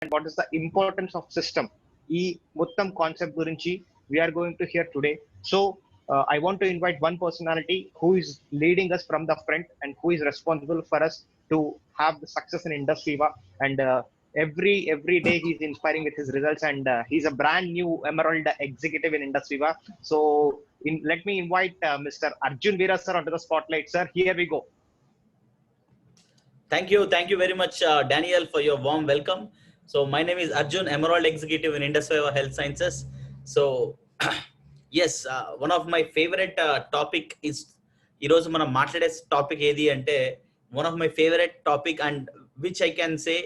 what is the importance of system. ఈ మొత్తం concept గురించి we are going to hear today. So I want to invite one personality who is leading us from the front and who is responsible for us to have the success in Industry and every day he's inspiring with his results and he's a brand new Emerald executive in Industry. So let me invite Mr. Arjun Veera sir onto the spotlight. Sir, here we go. Thank you very much, Daniel, for your warm welcome. So my name is Arjun, Emerald Executive in Industry Health Sciences. So yes, one of my favorite topic is ఈరోజు మనం మాట్లాడే topic ఏది అంటే one of my favorite topic and which I can say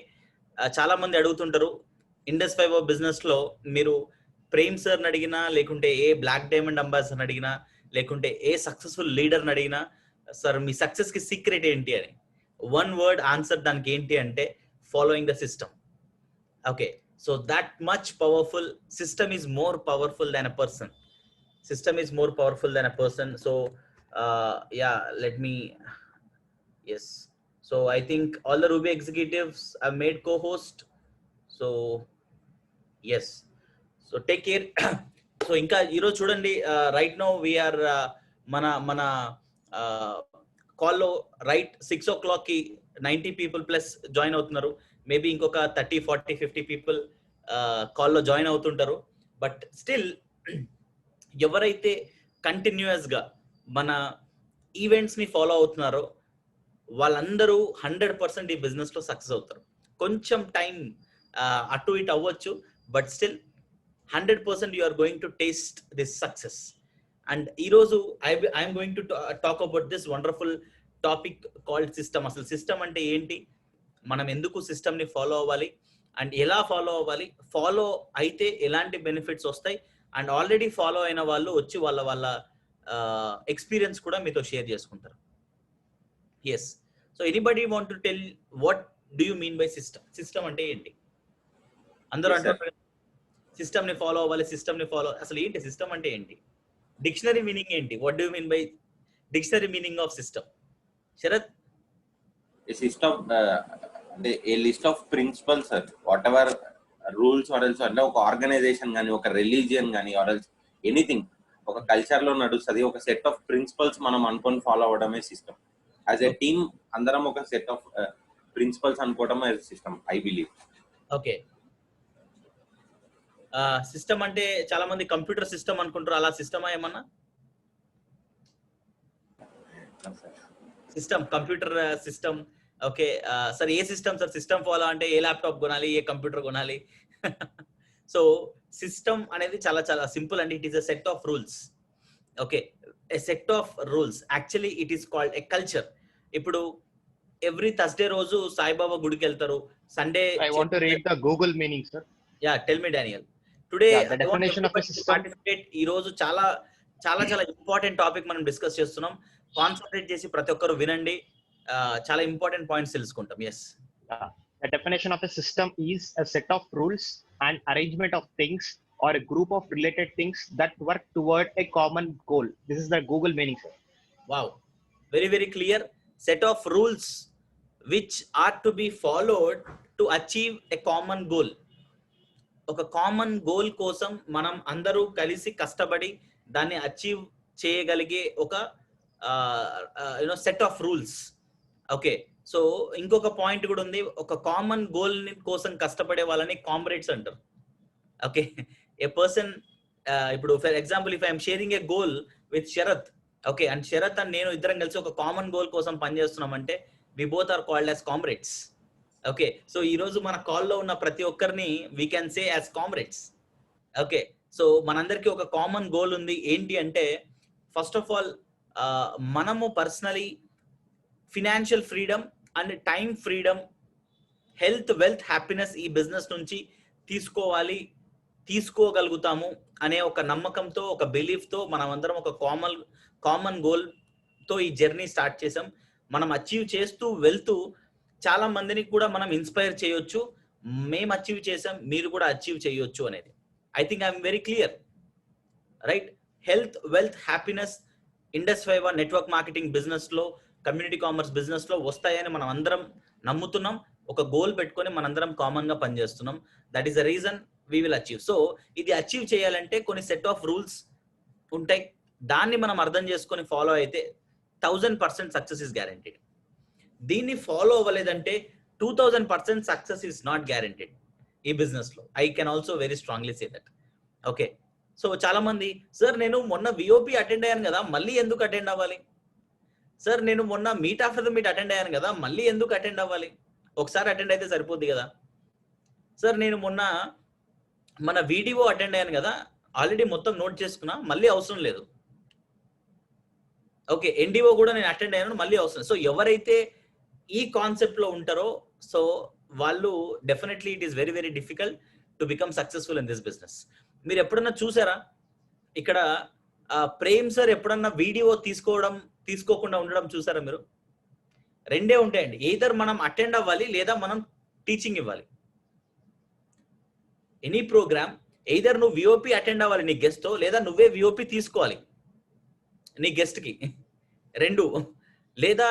చాలా మంది అడుగుతుంటారు Industry business లో మీరు ప్రేమ్ సార్ అడిగినా లేకుంటే ఏ బ్లాక్ డైమండ్ అంబాసిడర్ అడిగినా లేకుంటే ఏ సక్సెస్ఫుల్ లీడర్ అడిగినా సార్ మీ సక్సెస్ కి సీక్రెట్ ఏంటి అని one word answer దానికి ఏంటి అంటే following the system. Okay, so that much powerful. System is more powerful than a person. System is more powerful than a person. So yeah, let me, yes, so I think all the Ruby executives have made co-host, so yes, so take care. So ఇంకా ఈరోజు చూడండి, right now we are మన కాల్లో right 6 o'clock కి 90 people plus join అవుతున్నారు. Maybe ఇంకొక 30, 40, 50 people కాల్లో join అవుతుంటారు. బట్ స్టిల్ ఎవరైతే కంటిన్యూస్ గా మన ఈవెంట్స్ ని ఫాలో అవుతున్నారో వాళ్ళందరూ 100% ఈ బిజినెస్ లో సక్సెస్ అవుతారు. కొంచెం టైం అటు ఇటు అవ్వచ్చు, but still 100% you are going to taste this success. And ఈరోజు I'm going to talk about this wonderful topic called system. అసలు సిస్టమ్ అంటే ఏంటి, మనం ఎందుకు సిస్టమ్ ని ఫాలో అవ్వాలి అండ్ ఎలా ఫాలో అవ్వాలి, ఫాలో అయితే ఎలాంటి బెనిఫిట్స్ వస్తాయి, అండ్ ఆల్రెడీ ఫాలో అయిన వాళ్ళు వచ్చి వాళ్ళ ఎక్స్పీరియన్స్ కూడా మీతో షేర్ చేసుకుంటారు. Yes, so anybody want to tell what do you mean by system? System అంటే ఏంటి? అందరూ అంటారు సిస్టమ్ ని ఫాలో అవ్వాలి, సిస్టమ్ ని ఫాలో. అసలు ఏంటి సిస్టమ్ అంటే ఏంటి? డిక్షనరీ మీనింగ్ ఏంటి? What do you mean by dictionary meaning of system? Sharath, a system అంటే a list of principles, whatever rules or else, అంటే ఒక ఆర్గనైజేషన్ కానీ ఒక రిలీజియన్ కానీ ఆర్ ఎల్స్ ఎనీథింగ్ ఒక కల్చర్ లో నడుస్తుంది. ఒక సెట్ ఆఫ్ ప్రిన్సిపల్స్ మనం అనుకొని ఫాలో అవడమే సిస్టమ్. యాజ్ ఎ టీమ్ అందరం ఒక సెట్ ఆఫ్ ప్రిన్సిపల్స్ అనుకోవడం system, I believe. Okay, system అంటే చాలా మంది కంప్యూటర్ సిస్టమ్ అనుకుంటారు, అలా సిస్టమా ఏమన్నా? System, computer system. Okay sir, ఏ సిస్టమ్ సార్? సిస్టమ్ ఫాలో అంటే ఏ ల్యాప్టాప్ కొనాలి, ఏ కంప్యూటర్ కొనాలి? సో సిస్టమ్ అనేది చాలా చాలా సింపుల్ అండి. It is a set of rules. Okay, a set of rules. Actually it is called a culture. ఇప్పుడు ఎవ్రీ థర్స్డే రోజు సాయిబాబా గుడికి వెళ్తారు. Sunday I want to read the Google meaning, sir. Ya, tell me Daniel. Today the definition of a system. ఈ రోజు చాలా చాలా చాలా important topic మనం డిస్కస్ చేస్తున్నాం. కాన్సన్ట్రేట్ చేసి ప్రతి ఒక్కరు వినండి, చాలా ఇంపార్టెంట్ పాయింట్స్ తెలుసుకుంటాం. Yes, the definition of a system is a set of rules and arrangement of things or a group of related things that work toward a common goal. This is the Google meaning, sir. wow, very very clear. Set of rules which are to be followed to achieve a common goal. ఒక common goal కోసం మనం అందరూ కలిసి కష్టపడి దాన్ని achieve చేయగలిగే ఒక set of rules. Okay, so ఇంకొక పాయింట్ కూడా ఉంది. ఒక కామన్ గోల్ కోసం కష్టపడే వాళ్ళని కామ్రేడ్స్ అంటారు. ఓకే, ఏ పర్సన్, ఇప్పుడు for example if I'm sharing a goal with Sharath, okay, and Sharath and నేను ఇద్దరం కలిసి ఒక కామన్ గోల్ కోసం పనిచేస్తున్నాం అంటే we both are called as comrades. Okay, so ఈ రోజు మన కాల్లో ఉన్న ప్రతి ఒక్కరిని we can say as comrades. Okay, so మనందరికీ ఒక కామన్ గోల్ ఉంది. ఏంటి అంటే ఫస్ట్ ఆఫ్ ఆల్ మనము personally financial freedom and time freedom, health, wealth, happiness ఈ బిజినెస్ నుంచి తీసుకోగలుగుతాము అనే ఒక నమ్మకంతో, ఒక బిలీఫ్తో మనం అందరం ఒక కామన్ గోల్తో ఈ జర్నీ స్టార్ట్ చేసాం. మనం అచీవ్ చేస్తూ వెళ్తూ చాలా మందిని కూడా మనం ఇన్స్పైర్ చేయొచ్చు. మేము అచీవ్ చేసాం, మీరు కూడా అచీవ్ చేయొచ్చు అనేది. I think I'm very clear, right? Health, wealth, happiness Industry network marketing business లో, కమ్యూనిటీ కామర్స్ బిజినెస్ లో వస్తాయని మనం అందరం నమ్ముతున్నాం. ఒక గోల్ పెట్టుకొని మనందరం కామన్ గా పనిచేస్తున్నాం. That is the reason we will achieve. So ఇది అచీవ్ చేయాలంటే కొన్ని సెట్ ఆఫ్ రూల్స్ ఉంటాయి. దాన్ని మనం అర్థం చేసుకొని ఫాలో అయితే 1000% సక్సెస్ ఇస్ గ్యారంటీడ్. దీన్ని ఫాలో అవ్వలేదంటే 2000% సక్సెస్ ఇస్ నాట్ గ్యారంటీడ్ ఈ బిజినెస్ లో. I can also very strongly say that. Okay, so చాలా మంది, సార్ నేను మొన్న విఓపి అటెండ్ అయ్యాను కదా, మళ్ళీ ఎందుకు అటెండ్ అవ్వాలి? సార్ నేను మొన్న meet after the meet attend అయ్యాను కదా, మళ్ళీ ఎందుకు అటెండ్ అవ్వాలి? ఒకసారి అటెండ్ అయితే సరిపోద్ది కదా. సార్ నేను మొన్న మన వీడియో అటెండ్ అయ్యాను కదా, ఆల్రెడీ మొత్తం నోట్ చేసుకున్నా, మళ్ళీ అవసరం లేదు. ఓకే, ఎన్డిఓ కూడా నేను అటెండ్ అయ్యాను, మళ్ళీ అవసరం. సో ఎవరైతే ఈ కాన్సెప్ట్ లో ఉంటారో సో వాళ్ళు definitely it is very very difficult to become successful in this business. మీరు ఎప్పుడన్నా చూసారా ఇక్కడ ప్రేమ్ సార్ ఎప్పుడన్నా వీడియో తీసుకోకుండా ఉండడం చూసారా మీరు? రెండే ఉంటాయండి, ఎయిదర్ మనం అటెండ్ అవ్వాలి లేదా మనం టీచింగ్ ఇవ్వాలి. ఎనీ ప్రోగ్రామ్ ఎయిదర్ నువ్వు విఓపి అటెండ్ అవ్వాలి నీ గెస్ట్, లేదా నువ్వే విఓపి తీసుకోవాలి నీ గెస్ట్ కి, రెండు. లేదా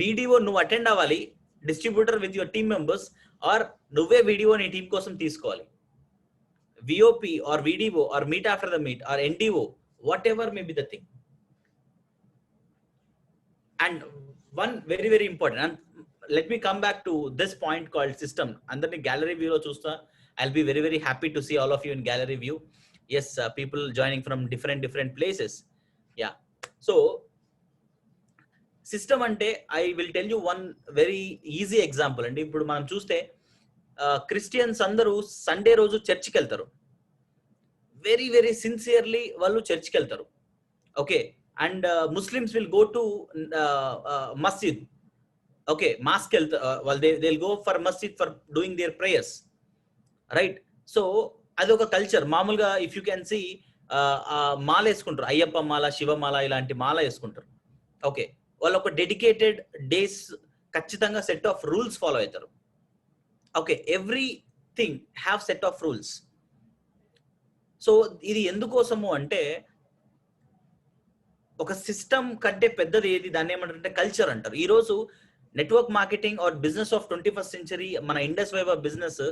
వీడియో నువ్వు అటెండ్ అవ్వాలి distributor with your team members, or నువ్వే వీడియో నీ టీం కోసం తీసుకోవాలి. VOP or video or meet after the meet or NDO, whatever may be the thing. And one very very important, and let me come back to this point called system. అందరినీ gallery వ్యూలో చూస్తా. I'll be very very happy to see all of you in gallery view. Yes, people joining from different places. Yeah, so system ante I will tell you one very easy example. And ఇప్పుడు మనం చూస్తే Christians అందరూ Sunday రోజు చర్చికి వెళ్తారు. Very very sincerely వాళ్ళు చర్చికి వెళ్తారు. Okay, and Muslims will go to Masjid. Okay, mask వెళ్తారు వాళ్ళు, they will go for Masjid for doing there prayers, right? So అది ఒక కల్చర్. మామూలుగా ఇఫ్ యూ క్యాన్ సీ మాల వేసుకుంటారు, అయ్యప్ప మాల, శివమాల, ఇలాంటి మాల వేసుకుంటారు. ఓకే, వాళ్ళు ఒక డెడికేటెడ్ డేస్ ఖచ్చితంగా సెట్ ఆఫ్ రూల్స్ ఫాలో అవుతారు. Okay, everything have set of rules. So ఇది ఎందుకోసము అంటే ఒక సిస్టమ్ కంటే పెద్దది ఏది, దాన్ని ఏమంటారంటే కల్చర్ అంటారు. ఈరోజు network marketing are business of 21st century, మన ఇండస్ వైవ్ ఆఫ్ బిజినెస్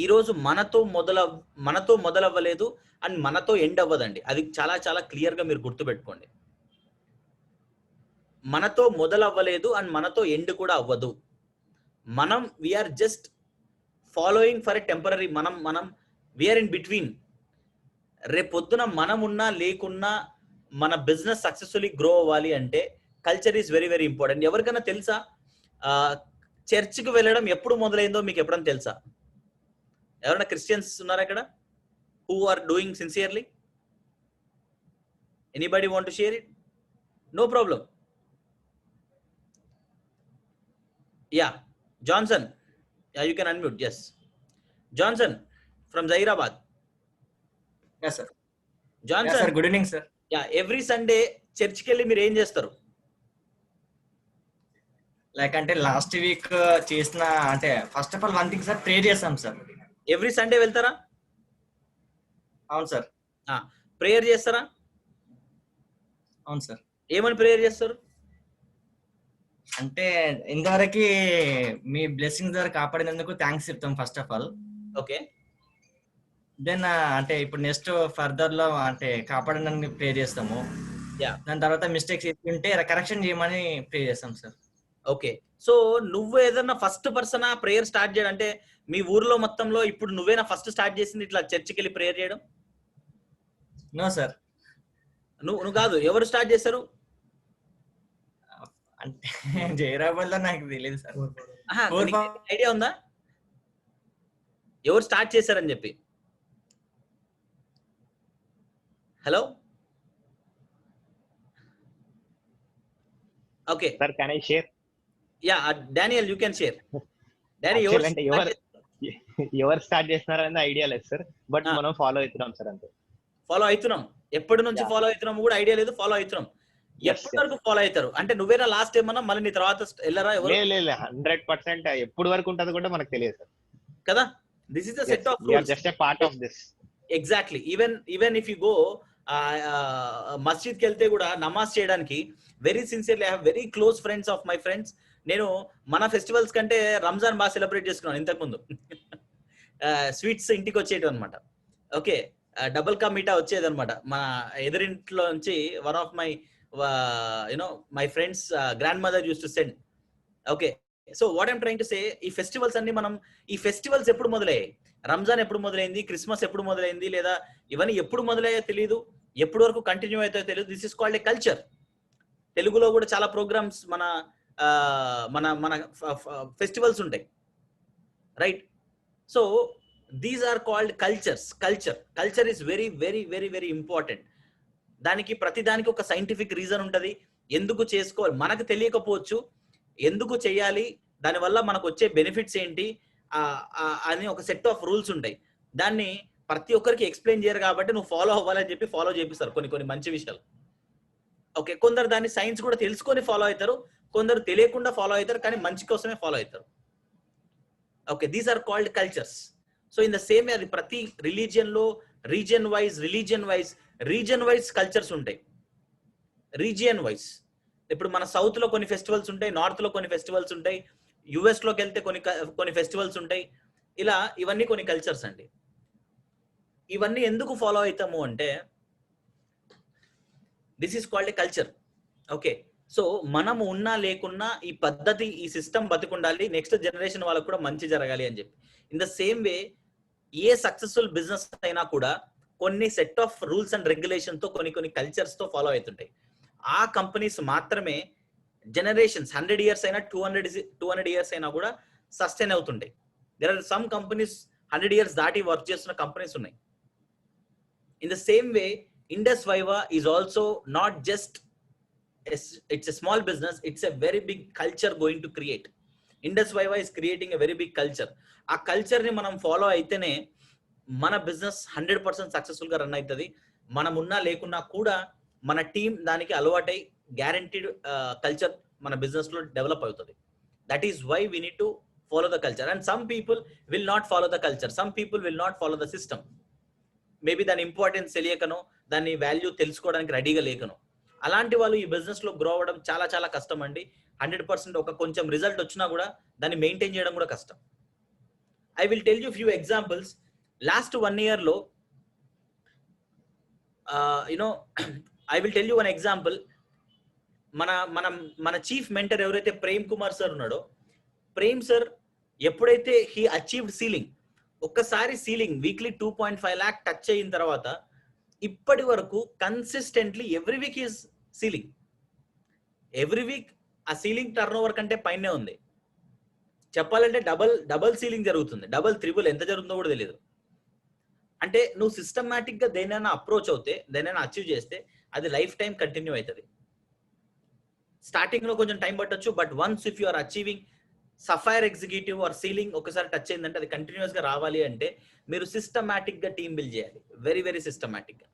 ఈ రోజు మనతో మొదలవ్వలేదు అండ్ మనతో ఎండ్ అవ్వదండి. అది చాలా చాలా క్లియర్ గా మీరు గుర్తుపెట్టుకోండి. మనతో మొదలవ్వలేదు అండ్ మనతో ఎండ్ కూడా అవ్వదు. మనం we are just following for a temporary, మనం వీఆర్ ఇన్ బిట్వీన్. రేపొద్దున మనం ఉన్నా లేకున్నా మన బిజినెస్ సక్సెస్ఫుల్లీ గ్రో అవ్వాలి అంటే culture is very very important. ఎవరికైనా తెలుసా చర్చ్కి వెళ్ళడం ఎప్పుడు మొదలైందో మీకు ఎప్పుడైనా తెలుసా? ఎవరైనా క్రిస్టియన్స్ ఉన్నారా ఇక్కడ who are doing sincerely? Anybody want to share it? No problem. Yeah, Johnson, you can unmute. Yes, Johnson from Zaheerabad. Yes sir. Johnson, Yes sir, good evening sir. Yeah, every Sunday చర్చ్కి వెళ్ళి మీరు ఏం చేస్తారు? Like అంటే last week చేసిన, అంటే first of all one thing sir, prayer చేస్తాం sir. Every Sunday వెళ్తారా? అవును సార్. ప్రేయర్ చేస్తారా? అవును సార్. ఏమని ప్రేయర్ చేస్తారు? అంటే ఇంతవరకు మీ బ్లెస్సింగ్స్ ద్వారా కాపాడినందుకు థ్యాంక్స్ చెప్తాం first of all. Okay, then అంటే ఇప్పుడు నెక్స్ట్ ఫర్దర్ లో అంటే కాపాడినందుకు ప్రే చేస్తాము. Yeah. దాని తర్వాత మిస్టేక్స్ ఉంటే కరెక్షన్ చేయమని ప్రే చేస్తాం సార్. ఓకే, సో నువ్వు ఏదన్నా ఫస్ట్ పర్సన్ ప్రేయర్ స్టార్ట్ చేయడం, అంటే మీ ఊర్లో మొత్తంలో ఇప్పుడు నువ్వేనా ఫస్ట్ స్టార్ట్ చేసింది ఇట్లా చర్చికి వెళ్ళి ప్రేయర్ చేయడం? No sir. నువ్వు కాదు, ఎవరు స్టార్ట్ చేశారు? అంటే జైరాబాద్ లో నాకు తెలియదు సార్. ఐడియా ఉందా ఎవరు స్టార్ట్ చేశారని చెప్పి? Hello, okay sir, can I share? Yeah, Daniel you can share. Danny, ఎవరు స్టార్ట్ చేస్తున్నారని ఐడియా లేదు సార్, బట్ మనం ఫాలో అవుతున్నాం సార్. అంతే, ఫాలో అవుతున్నాం. ఎప్పటి నుంచి ఫాలో అవుతున్నాం కూడా ఐడియా లేదు, ఫాలో అవుతున్నాం. ఎప్పటి వరకు ఫాలో అవుతారు అంటే నువ్వేనా లాస్ట్ ఏమన్నా మళ్ళీ నీ తర్వాత వెళ్ళరా? 100% ఎప్పుడు వరకు ఉంటది కూడా మనకు తెలియదు సార్ కదా. This is the set of rules, just a part of this. Exactly. Even if you go మస్జిద్ కి వెళ్తే కూడా నమాజ్ చేయడానికి very sincerely, I have very close friends of my friends నేను మన ఫెస్టివల్స్ కంటే రంజాన్ బాగా సెలబ్రేట్ చేసుకున్నాను ఇంతకుముందు. స్వీట్స్ ఇంటికి వచ్చేటి అనమాట. ఓకే, డబుల్ కా మీఠా వచ్చేది అనమాట. మా ఎదురింట్లో నుంచి one of my my friends grand mother use to send. Okay, so what I'm trying to say, ఈ ఫెస్టివల్స్ అన్ని మనం, ఈ ఫెస్టివల్స్ ఎప్పుడు మొదలయ్యాయి, రంజాన్ ఎప్పుడు మొదలైంది, క్రిస్మస్ ఎప్పుడు మొదలైంది, లేదా ఇవన్నీ ఎప్పుడు మొదలయ్యో తెలియదు, ఎప్పుడు వరకు కంటిన్యూ అవుతాయో తెలియదు. This is called a culture. తెలుగులో కూడా చాలా ప్రోగ్రామ్స్ మన మన మన ఫెస్టివల్స్ ఉంటాయి, right? So these are called cultures. Culture is very very very very important. దానికి ప్రతిదానికి ఒక సైంటిఫిక్ రీజన్ ఉంటుంది. ఎందుకు చేసుకోవాలి మనకు తెలియకపోవచ్చు, ఎందుకు చేయాలి, దానివల్ల మనకు వచ్చే బెనిఫిట్స్ ఏంటి అని ఒక సెట్ ఆఫ్ రూల్స్ ఉంటాయి. దాన్ని ప్రతి ఒక్కరికి ఎక్స్ప్లెయిన్ చేయరు కాబట్టి నువ్వు ఫాలో అవ్వాలని చెప్పి ఫాలో చేపిస్తారు కొన్ని మంచి విషయాలు. ఓకే, కొందరు దాన్ని సైన్స్ కూడా తెలుసుకొని ఫాలో అవుతారు, కొందరు తెలియకుండా ఫాలో అవుతారు, కానీ మంచి కోసమే ఫాలో అవుతారు. Okay, these are called cultures. So in the same way అది ప్రతి రిలీజియన్ లో రీజియన్ వైజ్ కల్చర్స్ ఉంటాయి. రీజియన్ వైజ్ ఇప్పుడు మన సౌత్ లో కొన్ని ఫెస్టివల్స్ ఉంటాయి, నార్త్ లో కొన్ని ఫెస్టివల్స్ ఉంటాయి, యుఎస్ లోకి వెళ్తే కొన్ని ఫెస్టివల్స్ ఉంటాయి. ఇలా ఇవన్నీ కొన్ని కల్చర్స్ అండి. ఇవన్నీ ఎందుకు ఫాలో అవుతాము అంటే this is called a culture. Okay, so మనము ఉన్నా లేకున్నా ఈ పద్ధతి, ఈ సిస్టమ్ బతికుండాలి, నెక్స్ట్ జనరేషన్ వాళ్ళకు కూడా మంచి జరగాలి అని చెప్పి. In the same way a successful business అయినా కూడా కొన్ని set of rules and regulation తో కొన్ని కల్చర్స్ తో ఫాలో అవుతుంటాయి. ఆ కంపెనీస్ మాత్రమే జనరేషన్స్ 100 years అయినా 200 years అయినా కూడా సస్టైన్ అవుతుంటాయి. There are some companies 100 years దాటి వర్క్ చేస్తున్న కంపెనీస్ ఉన్నాయి. In the same way Indus Viva is also not just it's a small business, it's a very big culture going to create. Indus Viva is creating a very big culture. ఆ culture ని మనం follow అయితేనే మన business 100% successful గా run అవుతుంది. మనం ఉన్నా లేకున్నా కూడా మన టీం దానికి అలవాటై గ్యారంటీడ్ కల్చర్ మన బిజినెస్ లో డెవలప్ అవుతుంది. That is why we need to follow the culture. And some people will not follow the culture, some people will not follow the system. Maybe దాని ఇంపార్టెన్స్ తెలియకనో, దాని value తెలుసుకోవడానికి రెడీగా లేకనో, అలాంటి వాళ్ళు ఈ బిజినెస్ లో గ్రో అవ్వడం చాలా చాలా కష్టం అండి. 100% ఒక కొంచెం రిజల్ట్ వచ్చినా కూడా దాన్ని మెయింటైన్ చేయడం కూడా కష్టం. I will tell you few examples. Last 1 year లో I will tell you one example. మన చీఫ్ మెంటర్ ఎవరైతే ప్రేమ్ కుమార్ సార్ ఉన్నాడో, ప్రేమ్ సార్ ఎప్పుడైతే హీ అచీవ్డ్ సీలింగ్, ఒక్కసారి సీలింగ్ వీక్లీ 2.5 lakh టచ్ అయిన తర్వాత ఇప్పటి వరకు consistently every week is ceiling. Every week ఆ సీలింగ్ టర్న్ ఓవర్ కంటే పైనే ఉంది. చెప్పాలంటే డబల్ సీలింగ్ జరుగుతుంది, డబల్ త్రిబుల్ ఎంత జరుగుతుందో కూడా తెలియదు. అంటే నువ్వు సిస్టమాటిక్ గా దేనైనా అప్రోచ్ అవుతే, దేనైనా అచీవ్ చేస్తే అది లైఫ్ టైం కంటిన్యూ అవుతుంది. స్టార్టింగ్ లో కొంచెం టైం పట్టొచ్చు, but once if you are achieving sapphire executive or ceiling ఒకసారి టచ్ అయిందంటే అది కంటిన్యూస్ గా రావాలి అంటే మీరు సిస్టమాటిక్ గా టీమ్ బిల్డ్ చేయాలి, వెరీ వెరీ సిస్టమాటిక్ గా.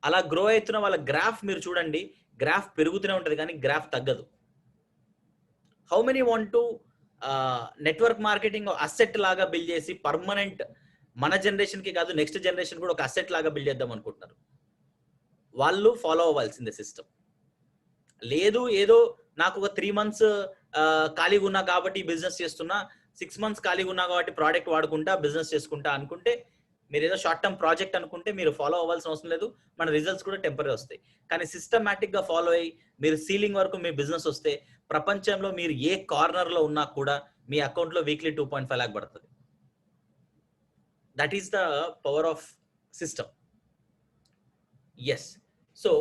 అలా గ్రో అవుతున్న వాళ్ళ గ్రాఫ్ మీరు చూడండి, గ్రాఫ్ పెరుగుతూనే ఉంటుంది కానీ గ్రాఫ్ తగ్గదు. How many want to network marketing asset లాగా బిల్డ్ చేసి పర్మనెంట్, మన జనరేషన్ కి కాదు నెక్స్ట్ జనరేషన్ కూడా ఒక అసెట్ లాగా బిల్డ్ చేద్దాం అనుకుంటున్నారు? వాళ్ళు ఫాలో అవ్వాల్సిందే సిస్టమ్. లేదు ఏదో నాకు ఒక 3 months ఖాళీగా ఉన్నా కాబట్టి బిజినెస్ చేస్తున్నా, 6 months ఖాళీగా ఉన్నా కాబట్టి ప్రోడక్ట్ వాడుకుంటా బిజినెస్ చేసుకుంటా అనుకుంటే, మీరు ఏదో షార్ట్ టర్మ్ ప్రాజెక్ట్ అనుకుంటే మీరు ఫాలో అవ్వాల్సిన అవసరం లేదు. మన రిజల్ట్స్ కూడా టెంపరీ వస్తాయి. కానీ సిస్టమాటిక్ గా ఫాలో అయ్యి మీరు సీలింగ్ వరకు మీ బిజినెస్ వస్తే ప్రపంచంలో మీరు ఏ కార్నర్ లో ఉన్నా కూడా మీ అకౌంట్ లో వీక్లీ 2.5 lakh పడుతుంది. That is the power of system. Yes. So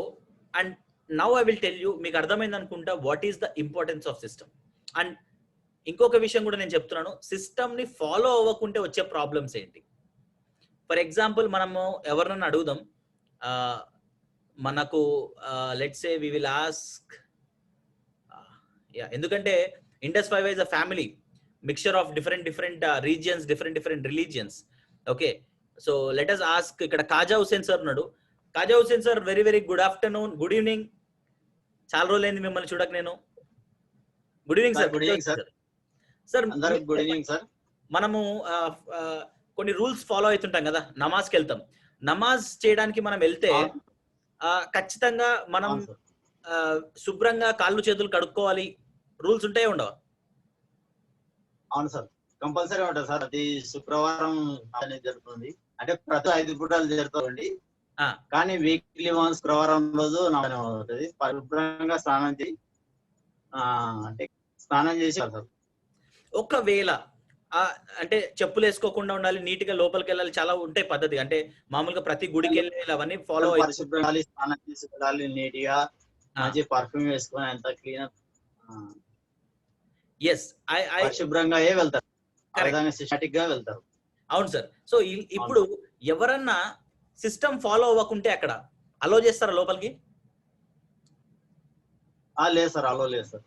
and now I will tell you, మీకు అర్థమైంది అనుకుంటా what is the importance of system. And ఇంకొక విషయం కూడా నేను చెప్తున్నాను, సిస్టమ్ ని ఫాలో అవ్వకుంటే వచ్చే ప్రాబ్లమ్స్ ఏంటి. ఫర్ ఎగ్జాంపుల్ మనము ఎవరినన్నా అడుగుదాం, మనకు let's say we will ask, ఎందుకంటే Indus Viva is a family mixture of different regions, different religions. Okay, so let us ask, ఇక్కడ కాజా హుసేన్ సార్ ఉన్నాడు. Khaja Hussain sir, very very good afternoon, good evening. చాలా రోజులైంది మిమ్మల్ని చూడక నేను. Good evening sir. Good evening sir. Sir good evening sir. మనము కొన్ని rules follow అవుతుంటాం కదా, నమాజ్కి వెళ్తాం. నమాజ్ చేయడానికి మనం వెళ్తే ఖచ్చితంగా మనం శుభ్రంగా కాళ్ళు చేతులు కడుక్కోవాలి, రూల్స్ ఉంటాయో ఉండవా? అవును సార్, కంపల్సరీ ఉంటుంది సార్. అది శుక్రవారం అనేది జరుగుతుంది, అంటే ప్రతి 5 పూటలు జరుగుతుంది. ఆ. కానీ వీక్లీ వన్స్ శుక్రవారం రోజు నామకరణం అవుతుంది. పరిశుభ్రంగా స్నానం చేసి అంటే స్నానం చేసి సార్. ఒకవేళ అంటే చెప్పులు వేసుకోకుండా ఉండాలి, నీట్ గా లోపలికి వెళ్ళాలి, చాలా ఉంటాయి పద్ధతి. అంటే మామూలుగా ప్రతి గుడికి వెళ్ళి అవన్నీ ఫాలో పరిశుభ్రంగా స్నానం చేసి వెళ్ళాలి, నీట్ గా మంచి పర్ఫ్యూమ్ వేసుకొని అంత క్లీన్ పరిశుభ్రంగా వెళ్తారు, సిస్టమాటిక్ గా వెళ్తారు. అవును సార్. సో ఇప్పుడు ఎవరన్నా సిస్టమ్ ఫాలో అవ్వకుంటే అక్కడ అలో చేస్తారా లోపలికి? లేదు సార్, అలో లేదు సార్.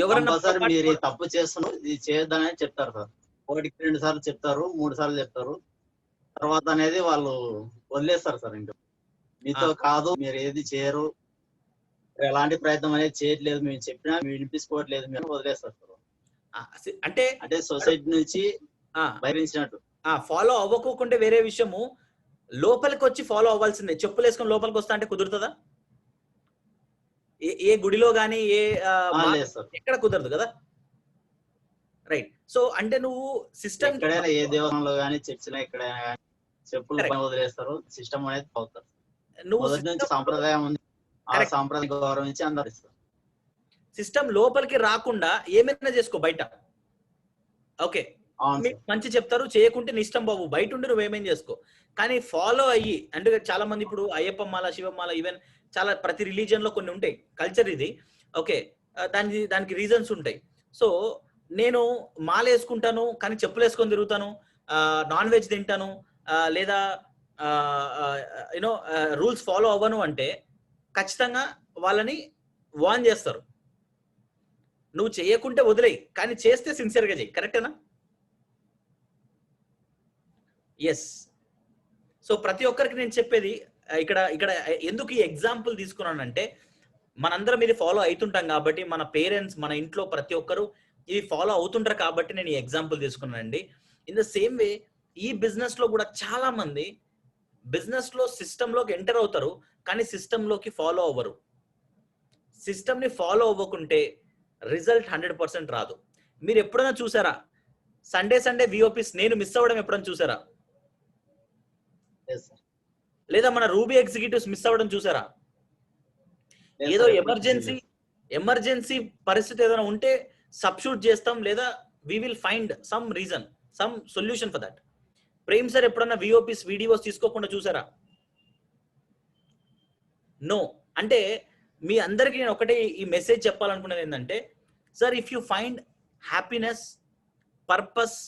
ఎవరన్నా మీరు తప్పు చేస్తున్నారు, ఇది చేయొద్దని చెప్తారు సార్. 1కి 2 సార్లు చెప్తారు, 3 సార్లు చెప్తారు, తర్వాత అనేది వాళ్ళు వదిలేస్తారు సార్. ఇంకా మీతో కాదు, మీరు ఏది చేయరు, ఎలాంటి ప్రయత్నం అనేది చేయట్లేదు, మేము చెప్పినా వినిపించుకోవట్లేదు, మేము వదిలేస్తారు సార్. అంటే సొసైటీ నుంచి బయరించినట్టు. ఫాలో అవ్వకోకుంటే వేరే విషయము, లోపలికి వచ్చి ఫాలో అవ్వాల్సిందే. చెప్పులు వేసుకొని లోపలికి వస్తా అంటే కుదురుతుందా? ఏ గుడిలో గానీ ఎక్కడ కుదరదు కదా, రైట్? సో అంటే నువ్వు సిస్టమ్ ఏ దేవాలయంలో గానీ చర్చిలో ఎక్కడైనా కానీ చెప్పులు వదిలేస్తారు, సిస్టమ్ అనేది అవుతారు. మొదటి నుంచి సాంప్రదాయం ఉంది, ఆ సాంప్రదాయం గౌరవించి అందరు ఇస్తారు. సిస్టమ్ లోపలికి రాకుండా ఏమైనా చేసుకో బయట, ఓకే మంచి చెప్తారు, చేయకుంటే నీ ఇష్టం బాబు, బయట ఉండి నువ్వేమేం చేసుకో. కానీ ఫాలో అయ్యి, అంటే చాలా మంది ఇప్పుడు అయ్యప్ప మాల, శివమాల, ఈవెన్ చాలా ప్రతి రిలీజియన్ లో కొన్ని ఉంటాయి, కల్చర్ ఇది, ఓకే, దానికి రీజన్స్ ఉంటాయి. సో నేను మాల వేసుకుంటాను కానీ చెప్పులు వేసుకొని తిరుగుతాను, నాన్ వెజ్ తింటాను, లేదా యూనో రూల్స్ ఫాలో అవ్వను అంటే ఖచ్చితంగా వాళ్ళని వార్న్ చేస్తారు. నువ్వు చేయకుంటే వదిలేయి, కానీ చేస్తే సిన్సియర్గా చెయ్యి. కరెక్టేనా? ఎస్. సో ప్రతి ఒక్కరికి నేను చెప్పేది ఇక్కడ ఎందుకు ఈ ఎగ్జాంపుల్ తీసుకున్నానంటే, మనందరం ఇది ఫాలో అవుతుంటాం కాబట్టి, మన పేరెంట్స్, మన ఇంట్లో ప్రతి ఒక్కరు ఇది ఫాలో అవుతుంటారు కాబట్టి నేను ఈ ఎగ్జాంపుల్ తీసుకున్నానండి. ఇన్ ద సేమ్ వే ఈ బిజినెస్ లో కూడా చాలా మంది బిజినెస్ లో సిస్టమ్ లోకి ఎంటర్ అవుతారు, కానీ సిస్టమ్ లోకి ఫాలో అవ్వరు. సిస్టమ్ ని ఫాలో అవ్వకుంటే రిజల్ట్ 100% రాదు. మీరు ఎప్పుడైనా చూసారా సండే విఓపిస్ నేను మిస్ అవ్వడం ఎప్పుడైనా చూసారా? లేదా మన రూబీ ఎగ్జిక్యూటివ్స్ మిస్ అవ్వడం చూసారా? ఏదో ఎమర్జెన్సీ పరిస్థితి ఏదైనా ఉంటే సబ్స్టిట్యూట్ చేస్తాం, లేదా we will find some reason, some solution for that. Prem sir ఎప్పుడన్నా విఓపిస్ వీడియోస్ తీసుకోకుండా చూసారా? నో. అంటే మీ అందరికీ నేను ఒకటే ఈ మెసేజ్ చెప్పాలనుకున్నది ఏంటంటే, sir if you find happiness, purpose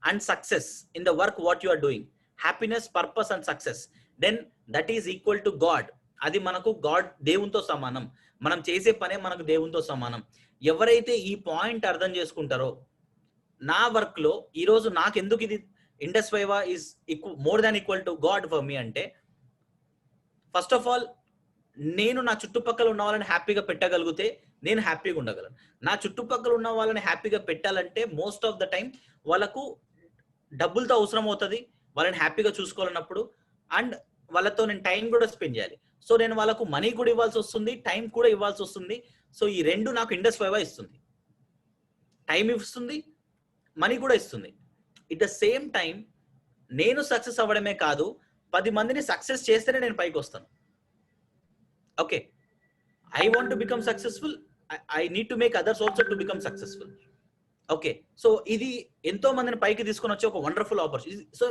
and success in the work what you are doing, happiness, purpose and success, then that is equal to god. అది మనకు గాడ్, దేవునితో సమానం. మనం చేసే పనే మనకు దేవునితో సమానం. ఎవరైతే ఈ పాయింట్ అర్థం చేసుకుంటారో, నా వర్క్ లో ఈరోజు నాకు ఎందుకు ఇది Indus viva is more than equal to God for me అంటే, ఫస్ట్ ఆఫ్ ఆల్ నేను నా చుట్టుపక్కల ఉన్న వాళ్ళని హ్యాపీగా పెట్టగలిగితే నేను హ్యాపీగా ఉండగలను. నా చుట్టుపక్కల ఉన్న వాళ్ళని హ్యాపీగా పెట్టాలంటే మోస్ట్ ఆఫ్ ద టైం వాళ్ళకు డబ్బులతో అవసరం అవుతుంది, వాళ్ళని హ్యాపీగా చూసుకోవాలన్నప్పుడు, అండ్ వాళ్ళతో నేను టైం కూడా స్పెండ్ చేయాలి. సో నేను వాళ్ళకు మనీ కూడా ఇవ్వాల్సి వస్తుంది, టైం కూడా ఇవ్వాల్సి వస్తుంది. సో ఈ రెండు నాకు ఇండస్ వైవా ఇస్తుంది, టైం ఇస్తుంది, మనీ కూడా ఇస్తుంది. ఇట్ ద సేమ్ టైం నేను సక్సెస్ అవ్వడమే కాదు, 10 మందిని సక్సెస్ చేస్తేనే నేను పైకి వస్తాను. Okay, I want to become successful, I need to make others also to become successful. Okay, so ఇది ఎంతో మందిని పైకి తీసుకొని వచ్చే ఒక wonderful opportunity. So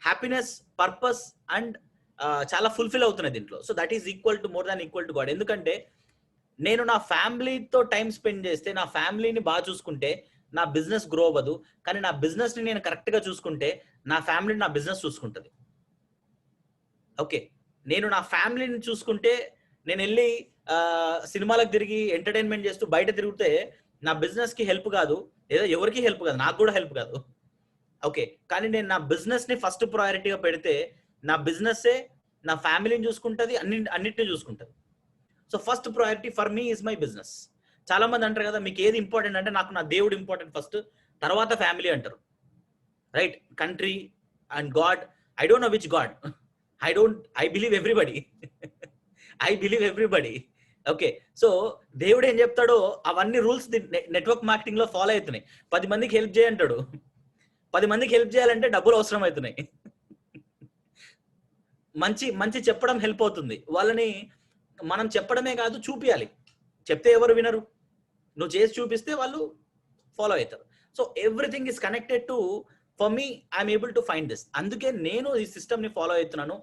happiness, purpose and చాలా ఫుల్ఫిల్ అవుతున్నాయి దీంట్లో. So that is equal to more than equal to God. ఎందుకంటే నేను నా ఫ్యామిలీతో టైం స్పెండ్ చేస్తే, నా ఫ్యామిలీని బాగా చూసుకుంటే నా బిజినెస్ గ్రో అవ్వదు. కానీ నా బిజినెస్ ని నేను కరెక్ట్ గా చూసుకుంటే నా ఫ్యామిలీని నా బిజినెస్ చూసుకుంటుంది. ఓకే, నేను నా ఫ్యామిలీని చూసుకుంటే, నేను వెళ్ళి సినిమాలకు తిరిగి ఎంటర్టైన్మెంట్ చేస్తూ బయట తిరిగితే నా బిజినెస్ కి హెల్ప్ కాదు, లేదా ఎవరికి హెల్ప్ కాదు, నాకు కూడా హెల్ప్ కాదు. ఓకే, కానీ నేను నా బిజినెస్ ని ఫస్ట్ ప్రయారిటీగా పెడితే నా బిజినెస్ నా ఫ్యామిలీని చూసుకుంటుంది, అన్నిటిని చూసుకుంటుంది. So first priority for me is my business. చాలా మంది అంటారు కదా, మీకు ఏది ఇంపార్టెంట్ అంటే, నాకు నా దేవుడు ఇంపార్టెంట్ ఫస్ట్, తర్వాత ఫ్యామిలీ అంటారు. Right, country and God, I don't know which God, I believe everybody. I believe everybody. Okay, so దేవుడు ఏం చెప్తాడో అవన్నీ రూల్స్ నెట్వర్క్ మార్కెటింగ్ లో ఫాలో అవుతున్నాయి. 10 మందికి హెల్ప్ చేయంటాడు. 10 మందికి హెల్ప్ చేయాలంటే డబ్బులు అవసరం అవుతున్నాయి. మంచి మంచి చెప్పడం హెల్ప్ అవుతుంది. వాళ్ళని మనం చెప్పడమే కాదు, చూపియాలి. చెప్తే ఎవరు వినరు, నువ్వు చేసి చూపిస్తే వాళ్ళు ఫాలో అవుతారు. So everything is connected to, for me I'm able to find this. అందుకే నేను ఈ సిస్టమ్ ని ఫాలో అవుతున్నాను,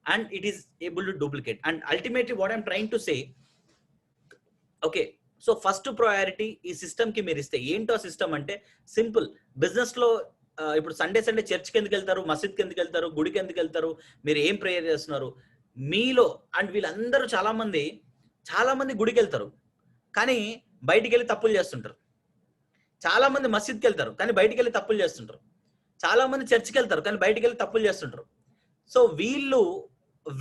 and it is able to duplicate. And ultimately what I'm trying to say, okay, so first priority ఈ system కి మీరు ఇస్తే ఏంటో సిస్టమ్ అంటే సింపుల్. బిజినెస్ లో ఇప్పుడు సండే చర్చ్కి ఎందుకు వెళ్తారు, మసీద్కి ఎందుకు వెళ్తారు, గుడికి ఎందుకు వెళ్తారు, మీరు ఏం ప్రేయర్ చేస్తున్నారు మీలో? అండ్ వీళ్ళందరూ చాలా మంది గుడికి వెళ్తారు కానీ బయటికి వెళ్ళి తప్పులు చేస్తుంటారు. చాలా మంది మసీద్కి వెళ్తారు కానీ బయటికి వెళ్ళి తప్పులు చేస్తుంటారు. చాలా మంది చర్చ్కి వెళ్తారు కానీ బయటికి వెళ్ళి తప్పులు చేస్తుంటారు. సో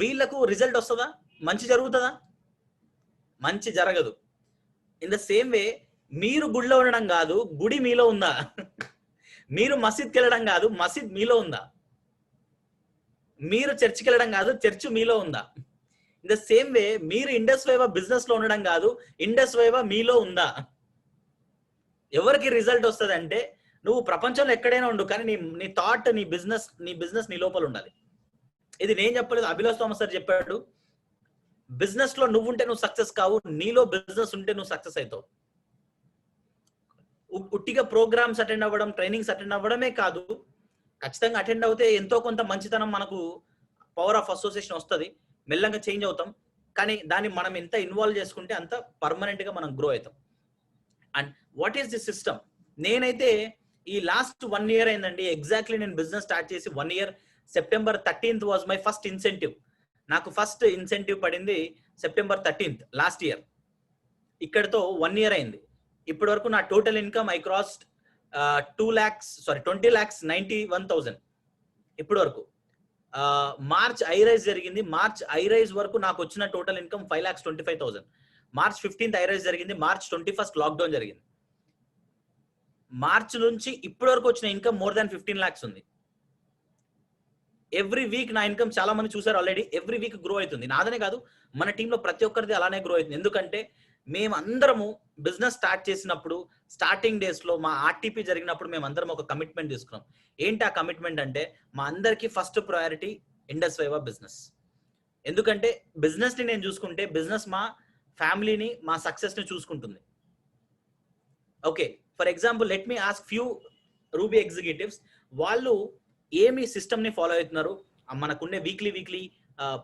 వీళ్ళకు రిజల్ట్ వస్తుందా? మంచి జరుగుతుందా? మంచి జరగదు. ఇన్ ద సేమ్ వే మీరు గుడిలో ఉండడం కాదు, గుడి మీలో ఉందా? మీరు మసీద్కి వెళ్ళడం కాదు, మసీద్ మీలో ఉందా? మీరు చర్చికి వెళ్ళడం కాదు, చర్చ్ మీలో ఉందా? ఇన్ ద సేమ్ వే మీరు ఇండస్ వైవా బిజినెస్ లో ఉండడం కాదు, ఇండస్ వైవా మీలో ఉందా? ఎవరికి రిజల్ట్ వస్తుంది అంటే, నువ్వు ప్రపంచంలో ఎక్కడైనా ఉండు కానీ నీ థాట్, నీ బిజినెస్ నీ లోపల ఉండాలి. ఇది నేను చెప్పలేదు, అభిలాష్ థామస్ సార్ చెప్పాడు. బిజినెస్ లో నువ్వు ఉంటే నువ్వు సక్సెస్ కావు, నీలో బిజినెస్ ఉంటే నువ్వు సక్సెస్ అవుతావు. ఉట్టిగా ప్రోగ్రామ్స్ అటెండ్ అవ్వడం, ట్రైనింగ్స్ అటెండ్ అవ్వడమే కాదు, ఖచ్చితంగా అటెండ్ అవుతే ఎంతో కొంత మంచితనం, మనకు పవర్ ఆఫ్ అసోసియేషన్ వస్తుంది, మెల్లగా చేంజ్ అవుతాం. కానీ దాన్ని మనం ఎంత ఇన్వాల్వ్ చేసుకుంటే అంత పర్మనెంట్ గా మనం గ్రో అవుతాం. And what is the system? నేనైతే ఈ లాస్ట్ 1 year అయిందండి ఎగ్జాక్ట్లీ నేను బిజినెస్ స్టార్ట్ చేసి 1 year. September 13th was my first incentive. నాకు ఫస్ట్ ఇన్సెంటివ్ పడింది September 13th లాస్ట్ ఇయర్. ఇక్కడతో 1 year అయింది. ఇప్పటి వరకు నా టోటల్ ఇన్కమ్ ఐ క్రాస్డ్ 20,91,000 ఇప్పటి వరకు. మార్చ్ ఐరైజ్ జరిగింది. మార్చ్ ఐరైజ్ వరకు నాకు వచ్చిన total income 5,25,000. March 15th high rise జరిగింది. మార్చ్ 21st లాక్డౌన్ జరిగింది. మార్చ్ నుంచి ఇప్పటి వరకు వచ్చిన ఇన్కమ్ మోర్ దాన్ 15 lakhs ఉంది. ఎవ్రీ వీక్ నా ఇన్కమ్ చాలా మంది చూసారు ఆల్రెడీ. ఎవ్రీ వీక్ గ్రో అవుతుంది. నాదనే కాదు, మన టీంలో ప్రతి ఒక్కరిది అలానే గ్రో అవుతుంది. ఎందుకంటే మేమందరము బిజినెస్ స్టార్ట్ చేసినప్పుడు, స్టార్టింగ్ డేస్ లో మా ఆర్టీపీ జరిగినప్పుడు మేమందరం ఒక కమిట్మెంట్ తీసుకున్నాం. ఏంటి ఆ కమిట్మెంట్ అంటే, మా అందరికీ first priority Indus viva business. ఎందుకంటే బిజినెస్ ని నేను చూసుకుంటే, బిజినెస్ మా ఫ్యామిలీని, మా సక్సెస్ ని చూసుకుంటుంది. Okay, for example let me ask few ruby executives. వాళ్ళు ఏమి సిస్టమ్ ని ఫాలో అవుతున్నారు, మనకుండే వీక్లీ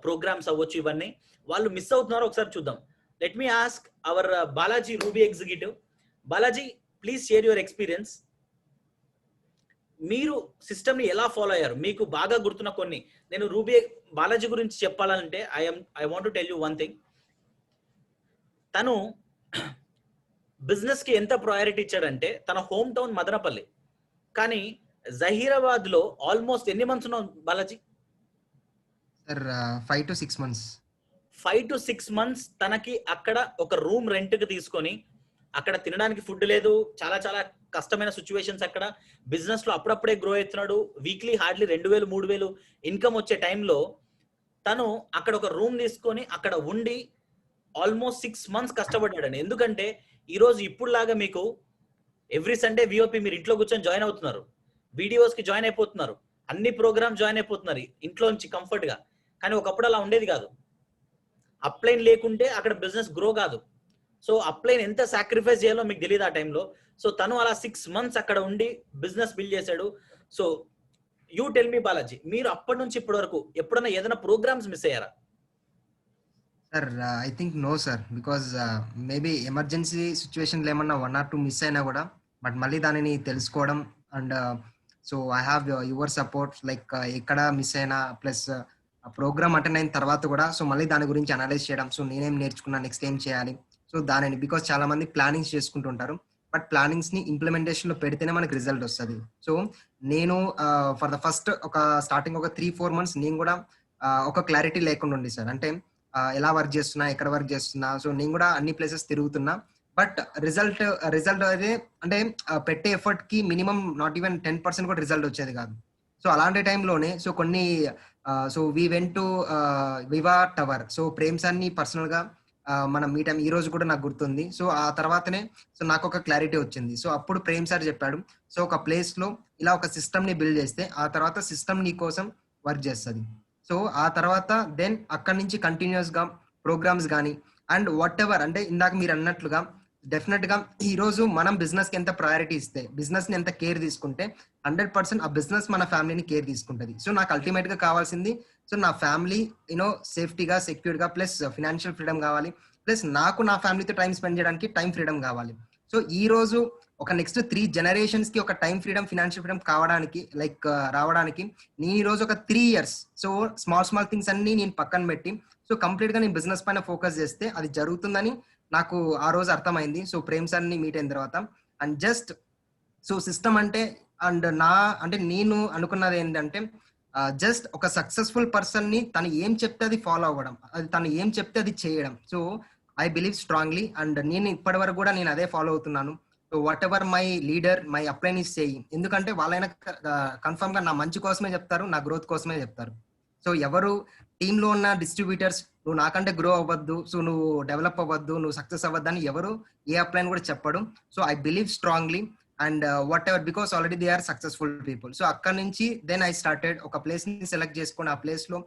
ప్రోగ్రామ్స్ అవ్వచ్చు, ఇవన్నీ వాళ్ళు మిస్ అవుతున్నారు. ఒకసారి చూద్దాం. Let me ask hour Balaji ruby executive. Balaji, please share your experience. మీరు సిస్టమ్ ని ఎలా ఫాలో అయ్యారు? మీకు బాగా గుర్తున్న కొన్ని. నేను బాలాజీ గురించి చెప్పాలంటే I want to tell you one thing. తను బిజినెస్ కి ఎంత ప్రయారిటీ ఇచ్చాడంటే, తన హోమ్ టౌన్ మదనపల్లి, కానీ జహీరాబాద్ లో ఆల్మోస్ట్ ఎన్ని మంత్స్ ఉన్నావు Balaji? Sir 5 to 6 months. 5 to 6 months తనకి అక్కడ ఒక రూమ్ రెంట్ కి తీసుకొని, అక్కడ తినడానికి ఫుడ్ లేదు, చాలా చాలా కష్టమైన సిచ్యువేషన్స్. అక్కడ బిజినెస్ లో అప్పుడప్పుడే గ్రో అవుతున్నాడు. వీక్లీ హార్డ్లీ 2,000 3,000 ఇన్కమ్ వచ్చే టైంలో తను అక్కడ ఒక రూమ్ తీసుకొని అక్కడ ఉండి ఆల్మోస్ట్ 6 months కష్టపడ్డాడండి. ఎందుకంటే ఈ రోజు ఇప్పుడు లాగా మీకు ఎవ్రీ సండే విఓపి మీరు ఇంట్లో కూర్చొని జాయిన్ అవుతున్నారు, వీడియోస్ కి జాయిన్ అయిపోతున్నారు, అన్ని ప్రోగ్రామ్స్ జాయిన్ అయిపోతున్నారు ఇంట్లో నుంచి కంఫర్ట్ గా. కానీ ఒకప్పుడు అలా ఉండేది కాదు. అప్లైన్ లేకుంటే అక్కడ బిజినెస్ గ్రో కాదు. సో అప్లైన్ ఎంత సాక్రిఫైస్ చేయాలో మీకు తెలియదు ఆ టైంలో. సో తను అలా 6 months అక్కడ ఉండి బిజినెస్ బిల్డ్ చేశాడు. So you tell me Balaji, మీరు అప్పటి నుంచి ఇప్పటి వరకు ఎప్పుడైనా ఏదైనా ప్రోగ్రామ్స్ మిస్ అయ్యారా? Sir I think no sir, because maybe emergency సిచ్యువేషన్లో ఏమన్నా 1 or 2 మిస్ అయినా కూడా, బట్ మళ్ళీ దానిని తెలుసుకోవడం and so I have your support. Like ఎక్కడ మిస్ అయినా, ప్లస్ ప్రోగ్రామ్ అటెండ్ అయిన తర్వాత కూడా సో మళ్ళీ దాని గురించి అనలైజ్ చేయడం, సో నేనేం నేర్చుకున్నా, నెక్స్ట్ ఏం చేయాలి, సో దానిని. బికాజ్ చాలా మంది ప్లానింగ్స్ చేసుకుంటుంటారు, బట్ ప్లానింగ్స్ ని ఇంప్లిమెంటేషన్ లో పెడితేనే మనకి రిజల్ట్ వస్తుంది. సో నేను ఫర్ ద ఫస్ట్ స్టార్టింగ్ ఒక 3-4 months నేను కూడా ఒక క్లారిటీ లేకుండా ఉంది సార్. అంటే ఎలా వర్క్ చేస్తున్నా, ఎక్కడ వర్క్ చేస్తున్నా, సో నేను కూడా అన్ని ప్లేసెస్ తిరుగుతున్నా, బట్ రిజల్ట్ అయితే అంటే పెట్టే ఎఫర్ట్ కి మినిమం నాట్ ఈవెన్ 10% కూడా రిజల్ట్ వచ్చేది కాదు. సో అలాంటి టైంలోనే సో కొన్ని so we went to Viva tower. So Prem సార్ని పర్సనల్ గా మనం మీట్ ఈ రోజు కూడా నాకు గుర్తుంది. సో ఆ తర్వాతనే సో నాకు ఒక క్లారిటీ వచ్చింది. సో అప్పుడు ప్రేమ్ సార్ చెప్పాడు, సో ఒక ప్లేస్ లో ఇలా ఒక సిస్టమ్ ని బిల్డ్ చేస్తే ఆ తర్వాత సిస్టమ్ నీ కోసం వర్క్ చేస్తుంది. సో ఆ తర్వాత దెన్ అక్కడి నుంచి కంటిన్యూస్ గా ప్రోగ్రామ్స్ కానీ అండ్ వాట్ ఎవర్, అంటే ఇందాక మీరు అన్నట్లుగా డెఫినెట్ గా ఈ రోజు మనం బిజినెస్ కి ఎంత ప్రయారిటీ ఇస్తే, బిజినెస్ ని ఎంత కేర్ తీసుకుంటే 100% ఆ బిజినెస్ మన ఫ్యామిలీని కేర్ తీసుకుంటది. సో నాకు అల్టిమేట్ గా కావాల్సింది సో నా ఫ్యామిలీ సేఫ్టీగా సెక్యూర్ గా ప్లస్ ఫినాన్షియల్ ఫ్రీడమ్ కావాలి, ప్లస్ నాకు నా ఫ్యామిలీతో టైం స్పెండ్ చేయడానికి టైం ఫ్రీడమ్ కావాలి. సో ఈ రోజు ఒక నెక్స్ట్ 3 generations కి ఒక టైం ఫ్రీడమ్ ఫినాన్షియల్ ఫ్రీడమ్ కావడానికి రావడానికి నేను ఈ రోజు ఒక 3 years సో స్మాల్ థింగ్స్ అన్ని నేను పక్కన పెట్టి సో కంప్లీట్ గా నేను బిజినెస్ పైన ఫోకస్ చేస్తే అది జరుగుతుందని నాకు ఆ రోజు అర్థమైంది. సో ప్రేమ్ సార్ ని మీట్ అయిన తర్వాత అండ్ జస్ట్ సో సిస్టమ్ అంటే అండ్ అంటే నేను అనుకున్నది ఏంటంటే జస్ట్ ఒక సక్సెస్ఫుల్ పర్సన్ ని తను ఏం చెప్తే అది ఫాలో అవ్వడం, అది తను ఏం చెప్తే అది చేయడం. So I believe strongly and నేను ఇప్పటి వరకు కూడా నేను అదే ఫాలో అవుతున్నాను. So what ever my leader my upline is saying, ఎందుకంటే వాళ్ళైనా కన్ఫర్మ్ గా నా మంచి కోసమే చెప్తారు, నా గ్రోత్ కోసమే చెప్తారు. సో ఎవరు టీంలో ఉన్న డిస్ట్రిబ్యూటర్స్ నువ్వు నాకంటే గ్రో అవ్వద్దు, సో నువ్వు డెవలప్ అవ్వద్దు, నువ్వు సక్సెస్ అవ్వద్దు అని ఎవరు ఏ అప్లైన్ కూడా చెప్పడు. So I believe strongly and what because already they are successful people. So అక్కడ నుంచి దెన్ ఐ స్టార్టెడ్ ఒక ప్లేస్ ని సెలెక్ట్ చేసుకుని ఆ ప్లేస్ లో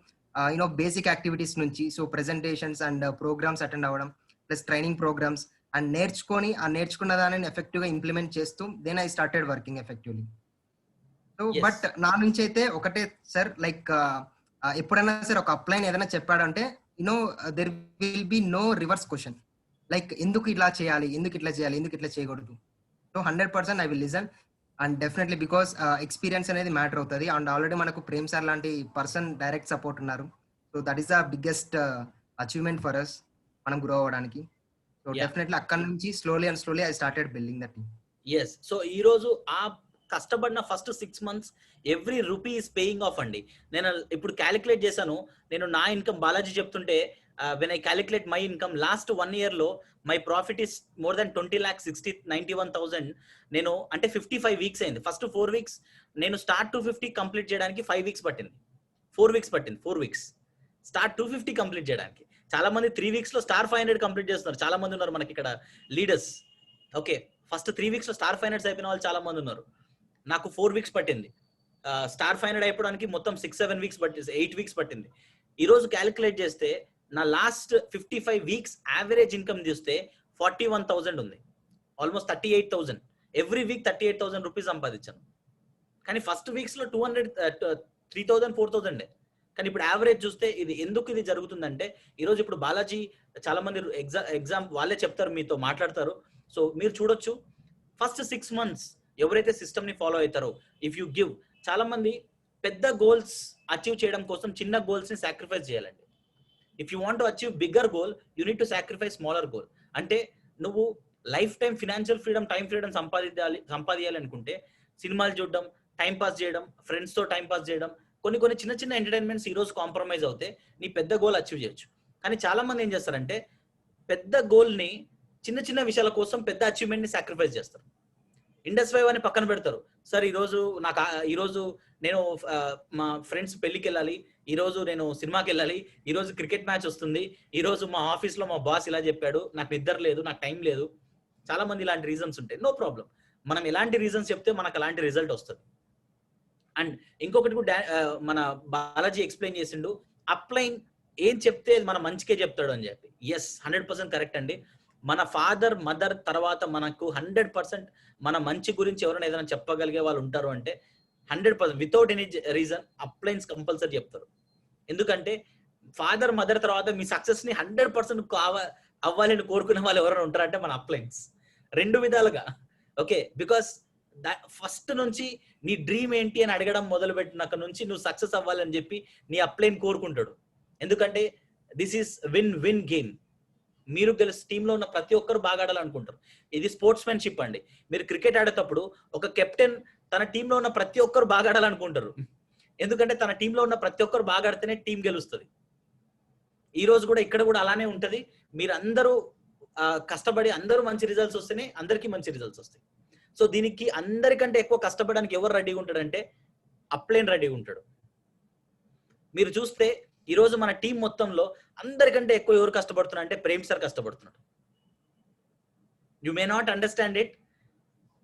బేసిక్ యాక్టివిటీస్ నుంచి so presentations and programs attend అవ్వడం ప్లస్ ట్రైనింగ్ ప్రోగ్రామ్స్ అండ్ నేర్చుకొని ఆ నేర్చుకున్న దానిని ఎఫెక్టివ్ గా ఇంప్లిమెంట్ చేస్తూ then I started working effectively. So but నా నుంచి అయితే ఒకటే సార్, లైక్ ఎప్పుడైనా సరే ఒక అప్లైన్ ఏదైనా చెప్పాడంటే there will be no reverse question, like ఎందుకు ఇలా చేయాలి, ఎందుకు ఇట్లా చేయాలి, ఎందుకు ఇట్లా చేయకూడదు. So 100% I will listen and definitely because experience అనేది మ్యాటర్ అవుతుంది అండ్ ఆల్రెడీ మనకు ప్రేమ్ సార్ లాంటి పర్సన్ డైరెక్ట్ సపోర్ట్ ఉన్నారు. So that is the biggest achievement for us మనం గ్రో అవ్వడానికి. సో డెఫినెట్లీ అక్కడ నుంచి slowly I started building that team. Yes, so ఈ రోజు ఆ కష్టపడిన first 6 months every rupee is paying of అండి. నేను ఇప్పుడు క్యాలిక్యులేట్ చేశాను, నేను నా ఇన్కమ్ బాలాజీ చెప్తుంటే when I calculate my income last 1 year లో my profit is more than 20,91,000. నేను అంటే 55 weeks అయింది. ఫస్ట్ 4 weeks నేను స్టార్ట్ 250 కంప్లీట్ చేయడానికి 5 weeks పట్టింది, 4 weeks పట్టింది. 4 weeks స్టార్ట్ 250 కంప్లీట్ చేయడానికి. చాలా మంది 3 weeks లో స్టార్ 500 కంప్లీట్ చేస్తున్నారు. చాలా మంది ఉన్నారు మనకి ఇక్కడ లీడర్స్. ఓకే, ఫస్ట్ 3 weeks లో స్టార్ 500 అయిపోయిన వాళ్ళు చాలా మంది ఉన్నారు. నాకు 4 weeks పట్టింది. స్టార్ 500 అయిపోవడానికి మొత్తం 6-7 weeks పట్టింది, 8 weeks పట్టింది. ఈ రోజు క్యాలిక్యులేట్ చేస్తే నా లాస్ట్ 55 weeks యావరేజ్ ఇన్కమ్ చూస్తే 41,000 ఉంది, ఆల్మోస్ట్ 38,000. ఎవ్రీ వీక్ 38,000 రూపీస్ సంపాదించాను. కానీ ఫస్ట్ వీక్స్ లో 3,000 4,000. కానీ ఇప్పుడు యావరేజ్ చూస్తే ఎందుకు ఇది జరుగుతుందంటే ఈరోజు ఇప్పుడు బాలాజీ చాలా మంది ఎగ్జామ్ వాళ్ళే చెప్తారు, మీతో మాట్లాడతారు. సో మీరు చూడొచ్చు ఫస్ట్ 6 months ఎవరైతే సిస్టమ్ ని ఫాలో అవుతారో, ఇఫ్ యూ గివ్, చాలా మంది పెద్ద గోల్స్ అచీవ్ చేయడం కోసం చిన్న గోల్స్ ని సాక్రిఫైస్ చేయాలండి. If you want to achieve bigger goal you need to sacrifice smaller goal. అంటే నువ్వు life time financial freedom, time freedom సంపాదించాలి అనుకుంటే సినిమాలు చూడడం, టైం పాస్ చేయడం, ఫ్రెండ్స్ తో టైం పాస్ చేయడం, కొన్ని చిన్న చిన్న ఎంటర్టైన్మెంట్స్ ఈ రోజు కాంప్రమైజ్ అవుతే నీ పెద్ద గోల్ అచీవ్ చేయొచ్చు. కానీ చాలా మంది ఏం చేస్తారంటే పెద్ద గోల్ ని చిన్న చిన్న విషయాల కోసం పెద్ద అచీవ్మెంట్ ని సాక్రిఫైస్ చేస్తారు. ఇండస్ 5 అని పక్కన పెడతారు. సార్ ఈరోజు నేను మా ఫ్రెండ్స్ పెళ్లికి వెళ్ళాలి, ఈ రోజు నేను సినిమాకి వెళ్ళాలి, ఈ రోజు క్రికెట్ మ్యాచ్ వస్తుంది, ఈ రోజు మా ఆఫీస్ లో మా బాస్ ఇలా చెప్పాడు, నాకు నిద్ర లేదు, నాకు టైం లేదు. చాలా మంది ఇలాంటి రీజన్స్ ఉంటాయి. నో ప్రాబ్లం, మనం ఎలాంటి రీజన్స్ చెప్తే మనకు అలాంటి రిజల్ట్ వస్తుంది. అండ్ ఇంకొకటి కూడా మన బాలాజీ ఎక్స్ప్లెయిన్ చేసిండు, అప్లైన్ ఏం చెప్తే మన మంచికే చెప్తాడు అని చెప్పి. ఎస్, 100% కరెక్ట్ అండి. మన ఫాదర్ మదర్ తర్వాత మనకు 100% మన మంచి గురించి ఎవరైనా ఏదైనా చెప్పగలిగే వాళ్ళు ఉంటారు అంటే 100% వితౌట్ ఎనీ రీజన్ అప్లైన్స్ కంపల్సరీ చెప్తారు. ఎందుకంటే ఫాదర్ మదర్ తర్వాత మీ సక్సెస్ ని 100% అవ్వాలని కోరుకునే వాళ్ళు ఎవరైనా ఉంటారంటే మన అప్లైన్స్. 2 విధాలుగా. ఓకే, బికాస్ ఫస్ట్ నుంచి నీ డ్రీమ్ ఏంటి అని అడగడం మొదలు పెట్టినాక నుంచి నువ్వు సక్సెస్ అవ్వాలని చెప్పి నీ అప్లైన్ కోరుకుంటాడు. ఎందుకంటే దిస్ ఈస్ విన్ గేమ్. మీరు గెలిచి టీంలో ఉన్న ప్రతి ఒక్కరు బాగా ఆడాలనుకుంటారు. ఇది స్పోర్ట్స్ మ్యాన్షిప్ అండి. మీరు క్రికెట్ ఆడేటప్పుడు ఒక కెప్టెన్ తన టీంలో ఉన్న ప్రతి ఒక్కరు బాగా ఆడాలనుకుంటారు. ఎందుకంటే తన టీంలో ఉన్న ప్రతి ఒక్కరు బాగా ఆడితేనే టీం గెలుస్తుంది. ఈ రోజు కూడా ఇక్కడ కూడా అలానే ఉంటది. మీరు అందరూ కష్టపడి అందరూ మంచి రిజల్ట్స్ వస్తేనే అందరికీ మంచి రిజల్ట్స్ వస్తాయి. సో దీనికి అందరికంటే ఎక్కువ కష్టపడడానికి ఎవరు రెడీగా ఉంటాడంటే అప్లైన్ రెడీగా ఉంటాడు. మీరు చూస్తే ఈ రోజు మన టీం మొత్తంలో అందరికంటే ఎక్కువ ఎవరు కష్టపడుతున్నారు అంటే ప్రేమ్ సార్ కష్టపడుతున్నాడు. You may not understand it.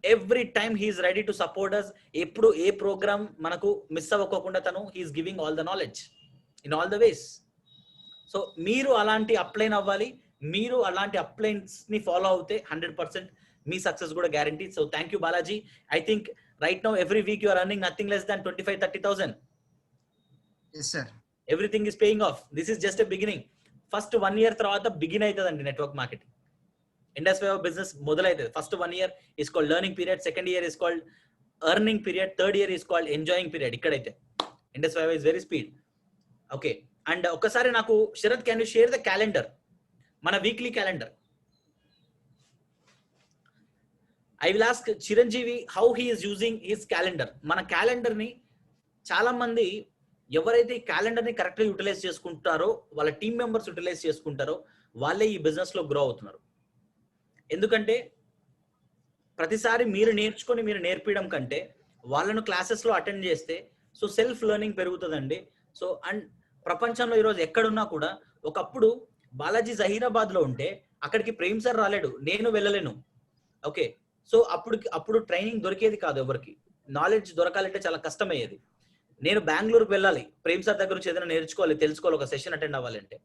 Every time he's ready to support us. ఎప్పుడు ఏ ప్రోగ్రామ్ మనకు మిస్ అవ్వకోకుండా తను he's giving all the knowledge in all the ways. So మీరు అలాంటి అప్లైన్ అవ్వాలి. మీరు అలాంటి అప్లైన్స్ ని ఫాలో అవుతే 100% మీ సక్సెస్ కూడా guarantee. So thank you Balaji. I think right now every week you are earning nothing less than 25,000-30,000. yes sir. Everything is paying off. This is just a beginning. First 1 year తర్వాత begin అవుతుందండి network marketing. Indus Wave business మొదలైతుంది. First 1 year is called learning period, second year is called earning period, third year is called enjoying period. ఇక్కడైతే Indus Wave is very speed. Okay. And ఒకసారి నాకు Sharath, can you share the calendar, మన weekly calendar? I will ask Chiranjeevi how he is using his calendar. మన calendar ని చాలా మంది ఎవరైతే ఈ క్యాలెండర్ ని కరెక్ట్ గా యూటిలైజ్ చేసుకుంటారో, వాళ్ళ టీం మెంబర్స్ యూటిలైజ్ చేసుకుంటారో వాళ్ళే ఈ బిజినెస్ లో గ్రో అవుతున్నారు. ఎందుకంటే ప్రతిసారి మీరు నేర్చుకొని మీరు నేర్పించడం కంటే వాళ్ళను క్లాసెస్ లో అటెండ్ చేస్తే సో సెల్ఫ్ లెర్నింగ్ పెరుగుతుందండి. సో అండ్ ప్రపంచంలో ఈరోజు ఎక్కడున్నా కూడా, ఒకప్పుడు బాలాజీ జహీరాబాద్ లో ఉంటే అక్కడికి ప్రేమ్ సార్ రాలేడు, నేను వెళ్ళలేను. ఓకే. సో అప్పుడు ట్రైనింగ్ దొరికేది కాదు, ఎవరికి నాలెడ్జ్ దొరకాలంటే చాలా కష్టమయ్యేది. నేను బెంగళూరుకి వెళ్ళాలి, ప్రేమ్ సార్ దగ్గర నుంచి ఏదైనా నేర్చుకోవాలి, తెలుసుకోవాలి, ఒక సెషన్ అటెండ్ అవ్వాలంటే.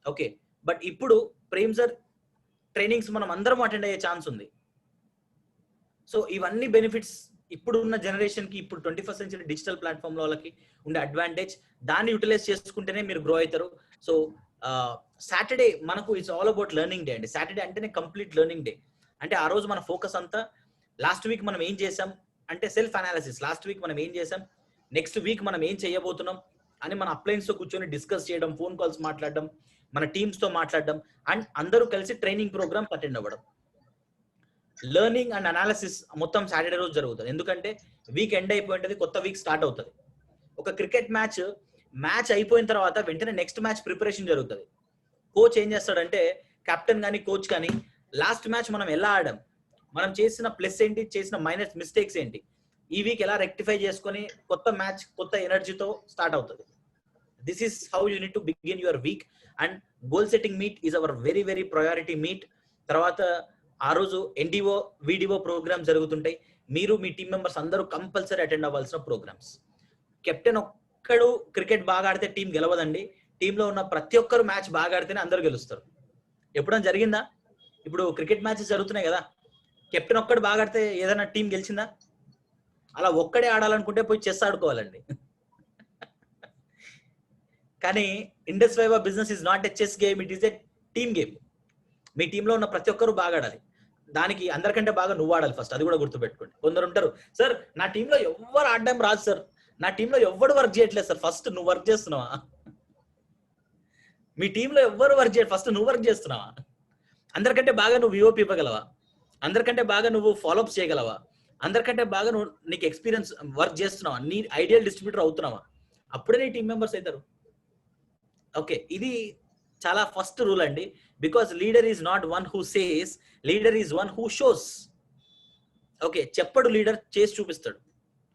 ఓకే. బట్ ఇప్పుడు ప్రేమ్ సార్ ట్రైనింగ్స్ మనం అందరం అటెండ్ అయ్యే ఛాన్స్ ఉంది. సో ఇవన్నీ బెనిఫిట్స్ ఇప్పుడున్న జనరేషన్ కి, ఇప్పుడు 21st century డిజిటల్ ప్లాట్ఫామ్ లో వాళ్ళకి ఉండే అడ్వాంటేజ్. దాన్ని యూటిలైజ్ చేసుకుంటేనే మీరు గ్రో అవుతారు. సో సాటర్డే మనకు it's all about learning day అండి. సాటర్డే అంటేనే కంప్లీట్ లెర్నింగ్ డే. అంటే ఆ రోజు మన ఫోకస్ అంతా లాస్ట్ వీక్ మనం ఏం చేసాం అంటే సెల్ఫ్ అనాలిసిస్. లాస్ట్ వీక్ మనం ఏం చేసాం, నెక్స్ట్ వీక్ మనం ఏం చేయబోతున్నాం అని మన అప్లైన్స్ తో కూర్చొని డిస్కస్ చేయడం, ఫోన్ కాల్స్ మాట్లాడడం, మన టీమ్స్ తో మాట్లాడడం, అండ్ అందరూ కలిసి ట్రైనింగ్ ప్రోగ్రామ్స్ అటెండ్ అవ్వడం. లెర్నింగ్ అండ్ అనాలిసిస్ మొత్తం సాటర్డే రోజు జరుగుతుంది. ఎందుకంటే వీక్ ఎండ్ అయిపోయింటది, కొత్త వీక్ స్టార్ట్ అవుతుంది. ఒక క్రికెట్ మ్యాచ్ అయిపోయిన తర్వాత వెంటనే నెక్స్ట్ మ్యాచ్ ప్రిపరేషన్ జరుగుతుంది. కోచ్ ఏం చేస్తాడంటే, కెప్టెన్ కానీ కోచ్ కానీ, లాస్ట్ మ్యాచ్ మనం ఎలా ఆడాం, మనం చేసిన ప్లస్ ఏంటి, చేసిన మైనస్ మిస్టేక్స్ ఏంటి, ఈ వీక్ ఎలా రెక్టిఫై చేసుకొని కొత్త మ్యాచ్ కొత్త ఎనర్జీతో స్టార్ట్ అవుతుంది. This is how you need to begin your week. And goal setting meet is our very very priority meet. తర్వాత ఆ రోజు ఎన్డీఓ వీడిఓ ప్రోగ్రామ్స్ జరుగుతుంటాయి. మీరు మీ టీం మెంబర్స్ అందరూ కంపల్సరీ అటెండ్ అవ్వాల్సిన ప్రోగ్రామ్స్. కెప్టెన్ ఒక్కడు క్రికెట్ బాగా ఆడితే టీం గెలవదండి. టీంలో ఉన్న ప్రతి ఒక్కరు మ్యాచ్ బాగా ఆడితేనే అందరూ గెలుస్తారు. ఎప్పుడైనా జరిగిందా? ఇప్పుడు క్రికెట్ మ్యాచెస్ జరుగుతున్నాయి కదా, కెప్టెన్ ఒక్కడు బాగా ఆడితే ఏదైనా టీం గెలిచిందా? అలా ఒక్కడే ఆడాలనుకుంటే పోయి చెస్ ఆడుకోవాలండి. కానీ Indus Viva business is not a chess game, it is a team game. మీ టీంలో ఉన్న ప్రతి ఒక్కరు బాగా ఆడాలి. దానికి అందరికంటే బాగా నువ్వు ఆడాలి ఫస్ట్, అది కూడా గుర్తుపెట్టుకోండి. కొందరు ఉంటారు, సార్ నా టీంలో ఎవరు ఆడడం రాదు సార్, నా టీంలో ఎవరు వర్క్ చేయట్లేదు సార్. ఫస్ట్ నువ్వు వర్క్ చేస్తున్నావా? మీ టీంలో ఎవరు వర్క్ చేయరు, ఫస్ట్ నువ్వు వర్క్ చేస్తున్నావా? అందరికంటే బాగా నువ్వు విఓపి ఇవ్వగలవా? అందరికంటే బాగా నువ్వు ఫాలోఅప్స్ చేయగలవా? అందరికంటే బాగా నువ్వు నీకు ఎక్స్పీరియన్స్ వర్క్ చేస్తున్నావా? నీ ఐడియల్ డిస్ట్రిబ్యూటర్ అవుతున్నావా? అప్పుడే నీ టీం మెంబర్స్ అవుతారు. ఓకే, ఇది చాలా ఫస్ట్ రూల్ అండి. Because leader is not one who says, leader is one who shows. Okay, చెప్పడు లీడర్, చేసి చూపిస్తాడు.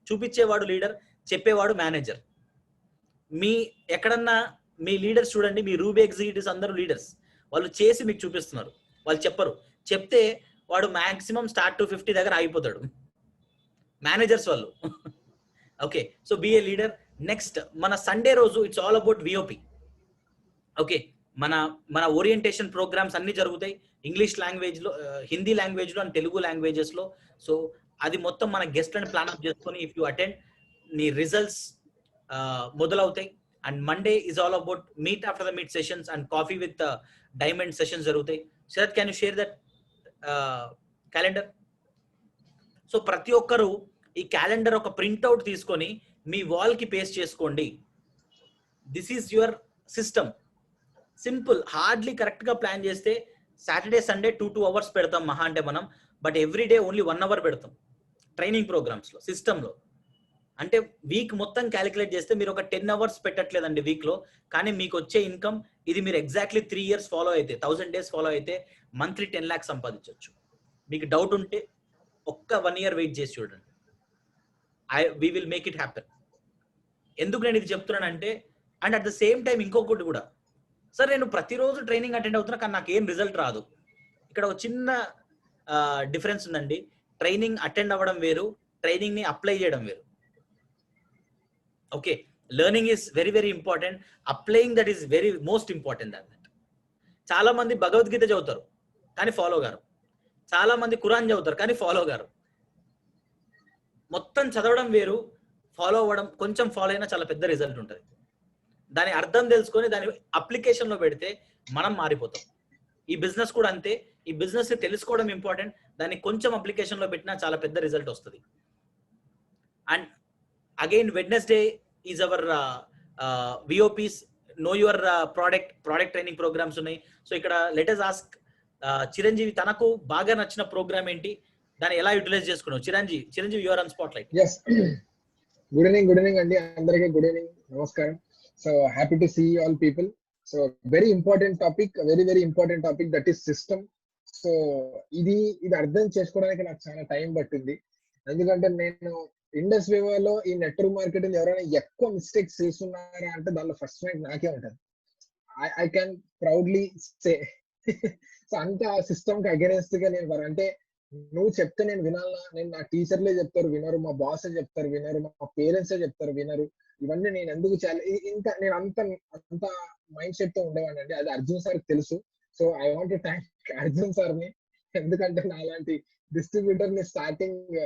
చూపించేవాడు లీడర్, చెప్పేవాడు మేనేజర్. మీ ఎక్కడన్నా మీ లీడర్స్ చూడండి, మీ రూబీ ఎగ్జిక్యూటివ్స్ అందరూ లీడర్స్, వాళ్ళు చేసి మీకు చూపిస్తున్నారు, వాళ్ళు చెప్పరు. చెప్తే వాడు మాక్సిమం స్టార్ట్ టు 50 దగ్గర ఆగిపోతాడు. మేనేజర్స్ వాళ్ళు. Okay, so be a leader. Next మన సండే రోజు it's all about VOP. Okay, మన ఓరియంటేషన్ ప్రోగ్రామ్స్ అన్ని జరుగుతాయి ఇంగ్లీష్ లాంగ్వేజ్ లో, హిందీ లాంగ్వేజ్ లో అండ్ తెలుగు లాంగ్వేజెస్ లో. సో అది మొత్తం మన గెస్ట్లను ప్లాన్ అప్ చేసుకొని ఇఫ్ యూ అటెండ్, నీ రిజల్ట్స్ మొదలవుతాయి. And Monday is all about meet after the meet sessions and coffee with diamond sessions జరుగుతాయి. Sharath, can you share that calendar? So ప్రతి ఒక్కరు ఈ క్యాలెండర్ ఒక ప్రింట్అవుట్ తీసుకొని మీ వాల్ కి పేస్ట్ చేసుకోండి. This is your system. Simple, hardly correct గా plan చేస్తే సాటర్డే సండే 2 hours పెడతాం మహా అంటే మనం. But every day only 1 hour పెడతాం ట్రైనింగ్ ప్రోగ్రామ్స్ లో, సిస్టమ్ లో. అంటే వీక్ మొత్తం క్యాలిక్యులేట్ చేస్తే మీరు ఒక 10 hours పెట్టట్లేదండి వీక్ లో, కానీ మీకు వచ్చే ఇన్కమ్ ఇది మీరు ఎగ్జాక్ట్లీ 3 years ఫాలో అయితే, 1000 days ఫాలో అయితే మంత్లీ 10 lakhs సంపాదించవచ్చు. మీకు డౌట్ ఉంటే ఒక్క 1 year వెయిట్ చేసి చూడండి. We will make it happen. ఎందుకు నేను ఇది చెప్తున్నానంటే and at the same time ఇంకొకటి కూడా, సార్ నేను ప్రతిరోజు ట్రైనింగ్ అటెండ్ అవుతున్నా కానీ నాకు ఏం రిజల్ట్ రాదు. ఇక్కడ ఒక చిన్న డిఫరెన్స్ ఉందండి. ట్రైనింగ్ అటెండ్ అవ్వడం వేరు, ట్రైనింగ్ ని అప్లై చేయడం వేరు. Okay, learning is very very important, applying that is very most important. That చాలా మంది భగవద్గీత చదువుతారు కానీ ఫాలో గారు, చాలా మంది ఖురాన్ చదువుతారు కానీ ఫాలో గారు. మొత్తం చదవడం వేరు, ఫాలో అవ్వడం, కొంచెం ఫాలో అయినా చాలా పెద్ద రిజల్ట్ ఉంటుంది. దాని అర్థం తెలుసుకొని దాని అప్లికేషన్ లో పెడితే మనం మారిపోతాం. ఈ బిజినెస్ కూడా అంతే, ఈ బిజినెస్ తెలుసుకోవడం ఇంపార్టెంట్, దాన్ని కొంచెం అప్లికేషన్ లో పెట్టినా చాలా పెద్ద రిజల్ట్ వస్తుంది. And again Wednesday is our VOPs know your product training programs ఉన్నాయి. సో ఇక్కడ లెట్ us ఆస్క్ చిరంజీవి తనకు బాగా నచ్చిన ప్రోగ్రామ్ ఏంటి, దాన్ని ఎలా యూటిలైజ్ చేసుకున్నావు? Chiranjeevi your on spotlight. Yes, good evening అండి అందరికీ. గుడ్ ఈవినింగ్, నమస్కారం. So happy to see all people. So very important topic, very important topic, that is system. సో ఇది అర్థం చేసుకోవడానికి నాకు చాలా టైం పట్టింది. ఎందుకంటే నేను ఇండస్ వేవర్లో ఈ నెట్వర్క్ మార్కెటింగ్ ఎవరైనా ఎక్కువ మిస్టేక్స్ చేస్తున్నారా అంటే దానిలో ఫస్ట్ ర్యాంక్ నాకే ఉంటుంది. I can proudly say. So అంత సిస్టమ్ కి అగెనెస్ట్ గా నేను అంటే నువ్వు చెప్తే నేను వినాలా? నేను నా టీచర్లే చెప్తారు వినరు, మా బాసే చెప్తారు వినరు, మా పేరెంట్సే చెప్తారు వినరు. ఇవన్నీ నేను ఎందుకు చేయాలి? ఇంకా నేను అంత మైండ్ సెట్ తో ఉండేవాడిని అండి. అది అర్జున్ సార్ తెలుసు. So I want to thank Arjun sir ని. ఎందుకంటే నా లాంటి డిస్ట్రిబ్యూటర్ ని స్టార్టింగ్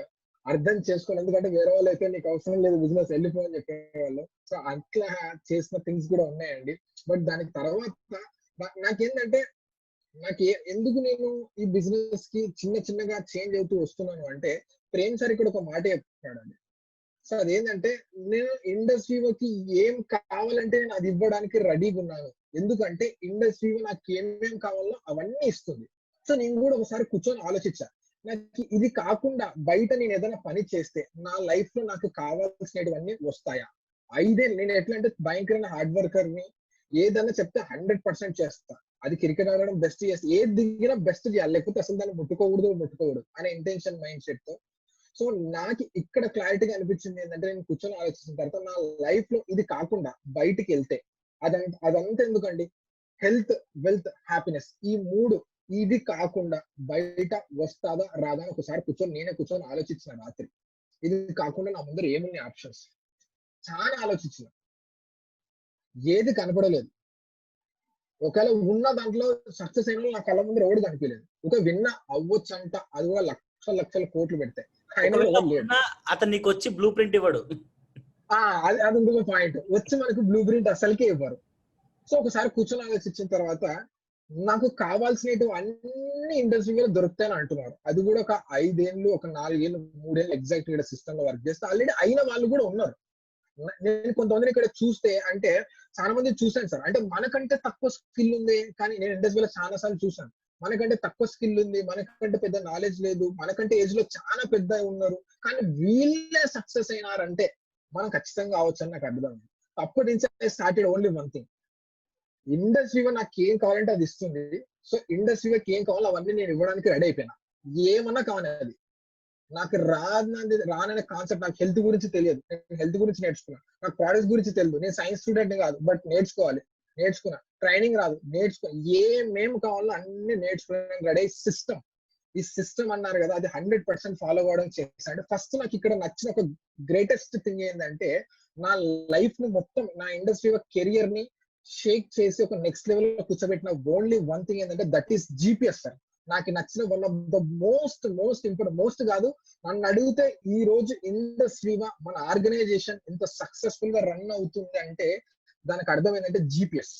అర్థం చేసుకోవాలి. ఎందుకంటే వేరే వాళ్ళు అయితే నీకు అవసరం లేదు బిజినెస్ వెళ్ళిపో అని చెప్పేవాళ్ళు. సో అట్లా చేసిన థింగ్స్ కూడా ఉన్నాయండి. బట్ దానికి తర్వాత నాకేంటంటే ఎందుకు నేను ఈ బిజినెస్ కి చిన్నగా చేంజ్ అవుతూ వస్తున్నాను అంటే, ప్రేమ్ సార్ ఇక్కడ ఒక మాట చెప్తున్నాడండి. సో అదేంటంటే, నేను ఇండస్ట్రీకి ఏం కావాలంటే నేను అది ఇవ్వడానికి రెడీగా ఉన్నాను. ఎందుకంటే ఇండస్ట్రీ నాకు ఏమేం కావాలో అవన్నీ ఇస్తుంది. సో నేను కూడా ఒకసారి కూర్చొని ఆలోచించా, నాకు ఇది కాకుండా బయట నేను ఏదైనా పని చేస్తే నా లైఫ్ లో నాకు కావాల్సినవన్నీ వస్తాయా? 5 ఏళ్ళు నేను ఎట్లా అంటే భయంకరమైన హార్డ్ వర్కర్ ని, ఏదైనా చెప్తే 100% చేస్తా. అది క్రికెట్ ఆడడం బెస్ట్ చేస్తే, ఏది దిగినా బెస్ట్ చేయాలి, లేకపోతే అసలు దాన్ని ముట్టుకోకూడదు అనే ఇంటెన్షన్ మైండ్ సెట్ తో. సో నాకు ఇక్కడ క్లారిటీగా అనిపించింది ఏంటంటే, నేను కూర్చొని ఆలోచించిన తర్వాత నా లైఫ్ లో ఇది కాకుండా బయటికి వెళ్తే అదంతా ఎందుకండి? హెల్త్, వెల్త్, హ్యాపీనెస్, ఈ 3 ఇది కాకుండా బయట వస్తాదా రాదా అని ఒకసారి నేనే కూర్చొని ఆలోచించిన రాత్రి. ఇది కాకుండా నా ముందర ఏమున్నాయి ఆప్షన్స్ చాలా ఆలోచించిన, ఏది కనపడలేదు. ఒకవేళ ఉన్న దాంట్లో సక్సెస్ అయిన నా కళ్ళ ముందర ఎవడు కనిపించలేదు. ఒక విన్న అవ్వచ్చు అంట, అది కూడా లక్షల కోట్లు పెడితే అతను నీకు వచ్చి బ్లూ ప్రింట్ ఇవ్వడు. అది ఇంకొక పాయింట్. వచ్చి మనకు బ్లూ ప్రింట్ అసలుకే ఇవ్వరు. సో ఒకసారి కూర్చొని ఆలోచించిన తర్వాత నాకు కావాల్సినవి అన్ని ఇండస్ట్రీలో దొరుకుతాయని అంటున్నారు. అది కూడా ఒక 5 ఏళ్ళు, ఒక 4 ఏళ్ళు, 3 ఏళ్ళు ఎగ్జాక్ట్ ఇక్కడ సిస్టమ్ లో వర్క్ చేస్తే ఆల్రెడీ అయిన వాళ్ళు కూడా ఉన్నారు. నేను కొంతమందిని ఇక్కడ చూస్తే అంటే చాలా మంది చూసాను సార్. అంటే మనకంటే తక్కువ స్కిల్ ఉంది, కానీ నేను ఇండస్ట్రీలో చాలా సార్లు చూసాను. మనకంటే తక్కువ స్కిల్ ఉంది, మనకంటే పెద్ద నాలెడ్జ్ లేదు, మనకంటే ఏజ్ లో చాలా పెద్ద ఉన్నారు, కానీ వీళ్ళే సక్సెస్ అయినారంటే మనం ఖచ్చితంగా అవ్వచ్చు అని నాకు అర్థం. అప్పటి నుంచి I started only one thing, ఇండస్ట్రీగా నాకు ఏం కావాలంటే అది ఇస్తుంది. సో ఇండస్ట్రీగా ఏం కావాలో అవన్నీ నేను ఇవ్వడానికి రెడీ అయిపోయినా. ఏమన్నా కావాలి, అది నాకు రాననే కాన్సెప్ట్. నాకు హెల్త్ గురించి తెలియదు, నేను హెల్త్ గురించి నేర్చుకున్నా. నాకు ప్రోడక్ట్స్ గురించి తెలియదు, నేను సైన్స్ స్టూడెంట్ కాదు, బట్ నేర్చుకున్నా. ట్రైనింగ్ రాదు, ఏమేం కావాలో అన్ని నేర్చుకున్నాను, రెడీ. ఈ సిస్టమ్ అన్నారు కదా, అది 100% ఫాలో అవ్వడం చేశాను. ఫస్ట్ నాకు ఇక్కడ నచ్చిన ఒక గ్రేటెస్ట్ థింగ్ ఏంటంటే, నా లైఫ్ ని మొత్తం, నా ఇండస్ట్రీ కెరియర్ ని షేక్ చేసి ఒక నెక్స్ట్ లెవెల్ లో కూర్చోబెట్టిన ఓన్లీ వన్ థింగ్ ఏంటంటే, దట్ ఈస్ GPS సార్. నాకు నచ్చిన one of the most important, most కాదు, నన్ను అడిగితే ఈ రోజు ఇండస్ట్రీగా మన ఆర్గనైజేషన్ ఇంత సక్సెస్ఫుల్ గా రన్ అవుతుంది అంటే దానికి అర్థం ఏంటంటే GPS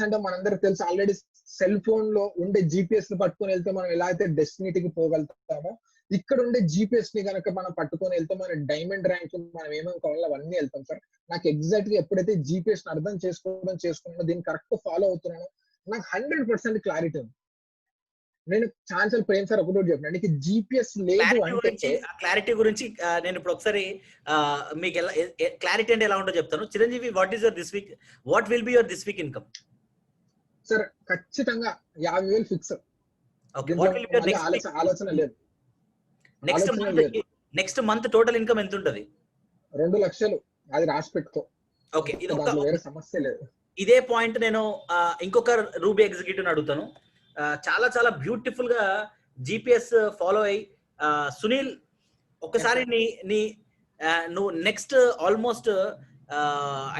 అంటే మనందరికి తెలుసు ఆల్రెడీ. సెల్ ఫోన్ లో ఉండే GPS ని పట్టుకొని వెళ్తే మనం ఎలా అయితే డెస్టినీకి పోగలుగుతామో, ఇక్కడ ఉండే GPS ని కనుక మనం పట్టుకొని వెళ్తే మన డైమండ్ ర్యాంక్ మనం ఏమేమి కావాలో అవన్నీ వెళ్తాం సార్. నాకు ఎగ్జాక్ట్ గా ఎప్పుడైతే GPS ని అర్థం చేసుకున్నానో, దీన్ని కరెక్ట్ ఫాలో అవుతున్నానో, నాకు 100% క్లారిటీ ఉంది. నేను ఛాన్సల్ ప్రేమ్ సార్ ఒకటి చెప్పిన, నీకు GPS లేదు అంటే, క్లారిటీ గురించి నేను ఇప్పుడు ఒకసారి మీకు ఎలా క్లారిటీ అంటే ఎలా ఉంటుందో చెప్తాను. Chiranjeevi, what will be your this week income? Sir ఖచ్చితంగా 50,000 ఫిక్స్. ఆలోచన లేదు. నెక్స్ట్ మంత్ టోటల్ ఇన్కమ్ ఎంత ఉంటది? 2 లక్షలు. అది రాసి పెట్టుకో. ఓకే, ఇది దాంట్లో వేరే సమస్య లేదు. ఇదే పాయింట్ నేను ఇంకొక రూబీ ఎగ్జిక్యూటివ్ అడుగుతాను. చాలా చాలా బ్యూటిఫుల్ గా జిపిఎస్ ఫాలో అయ్యి సునీల్ ఒకసారి నీ నువ్వు next almost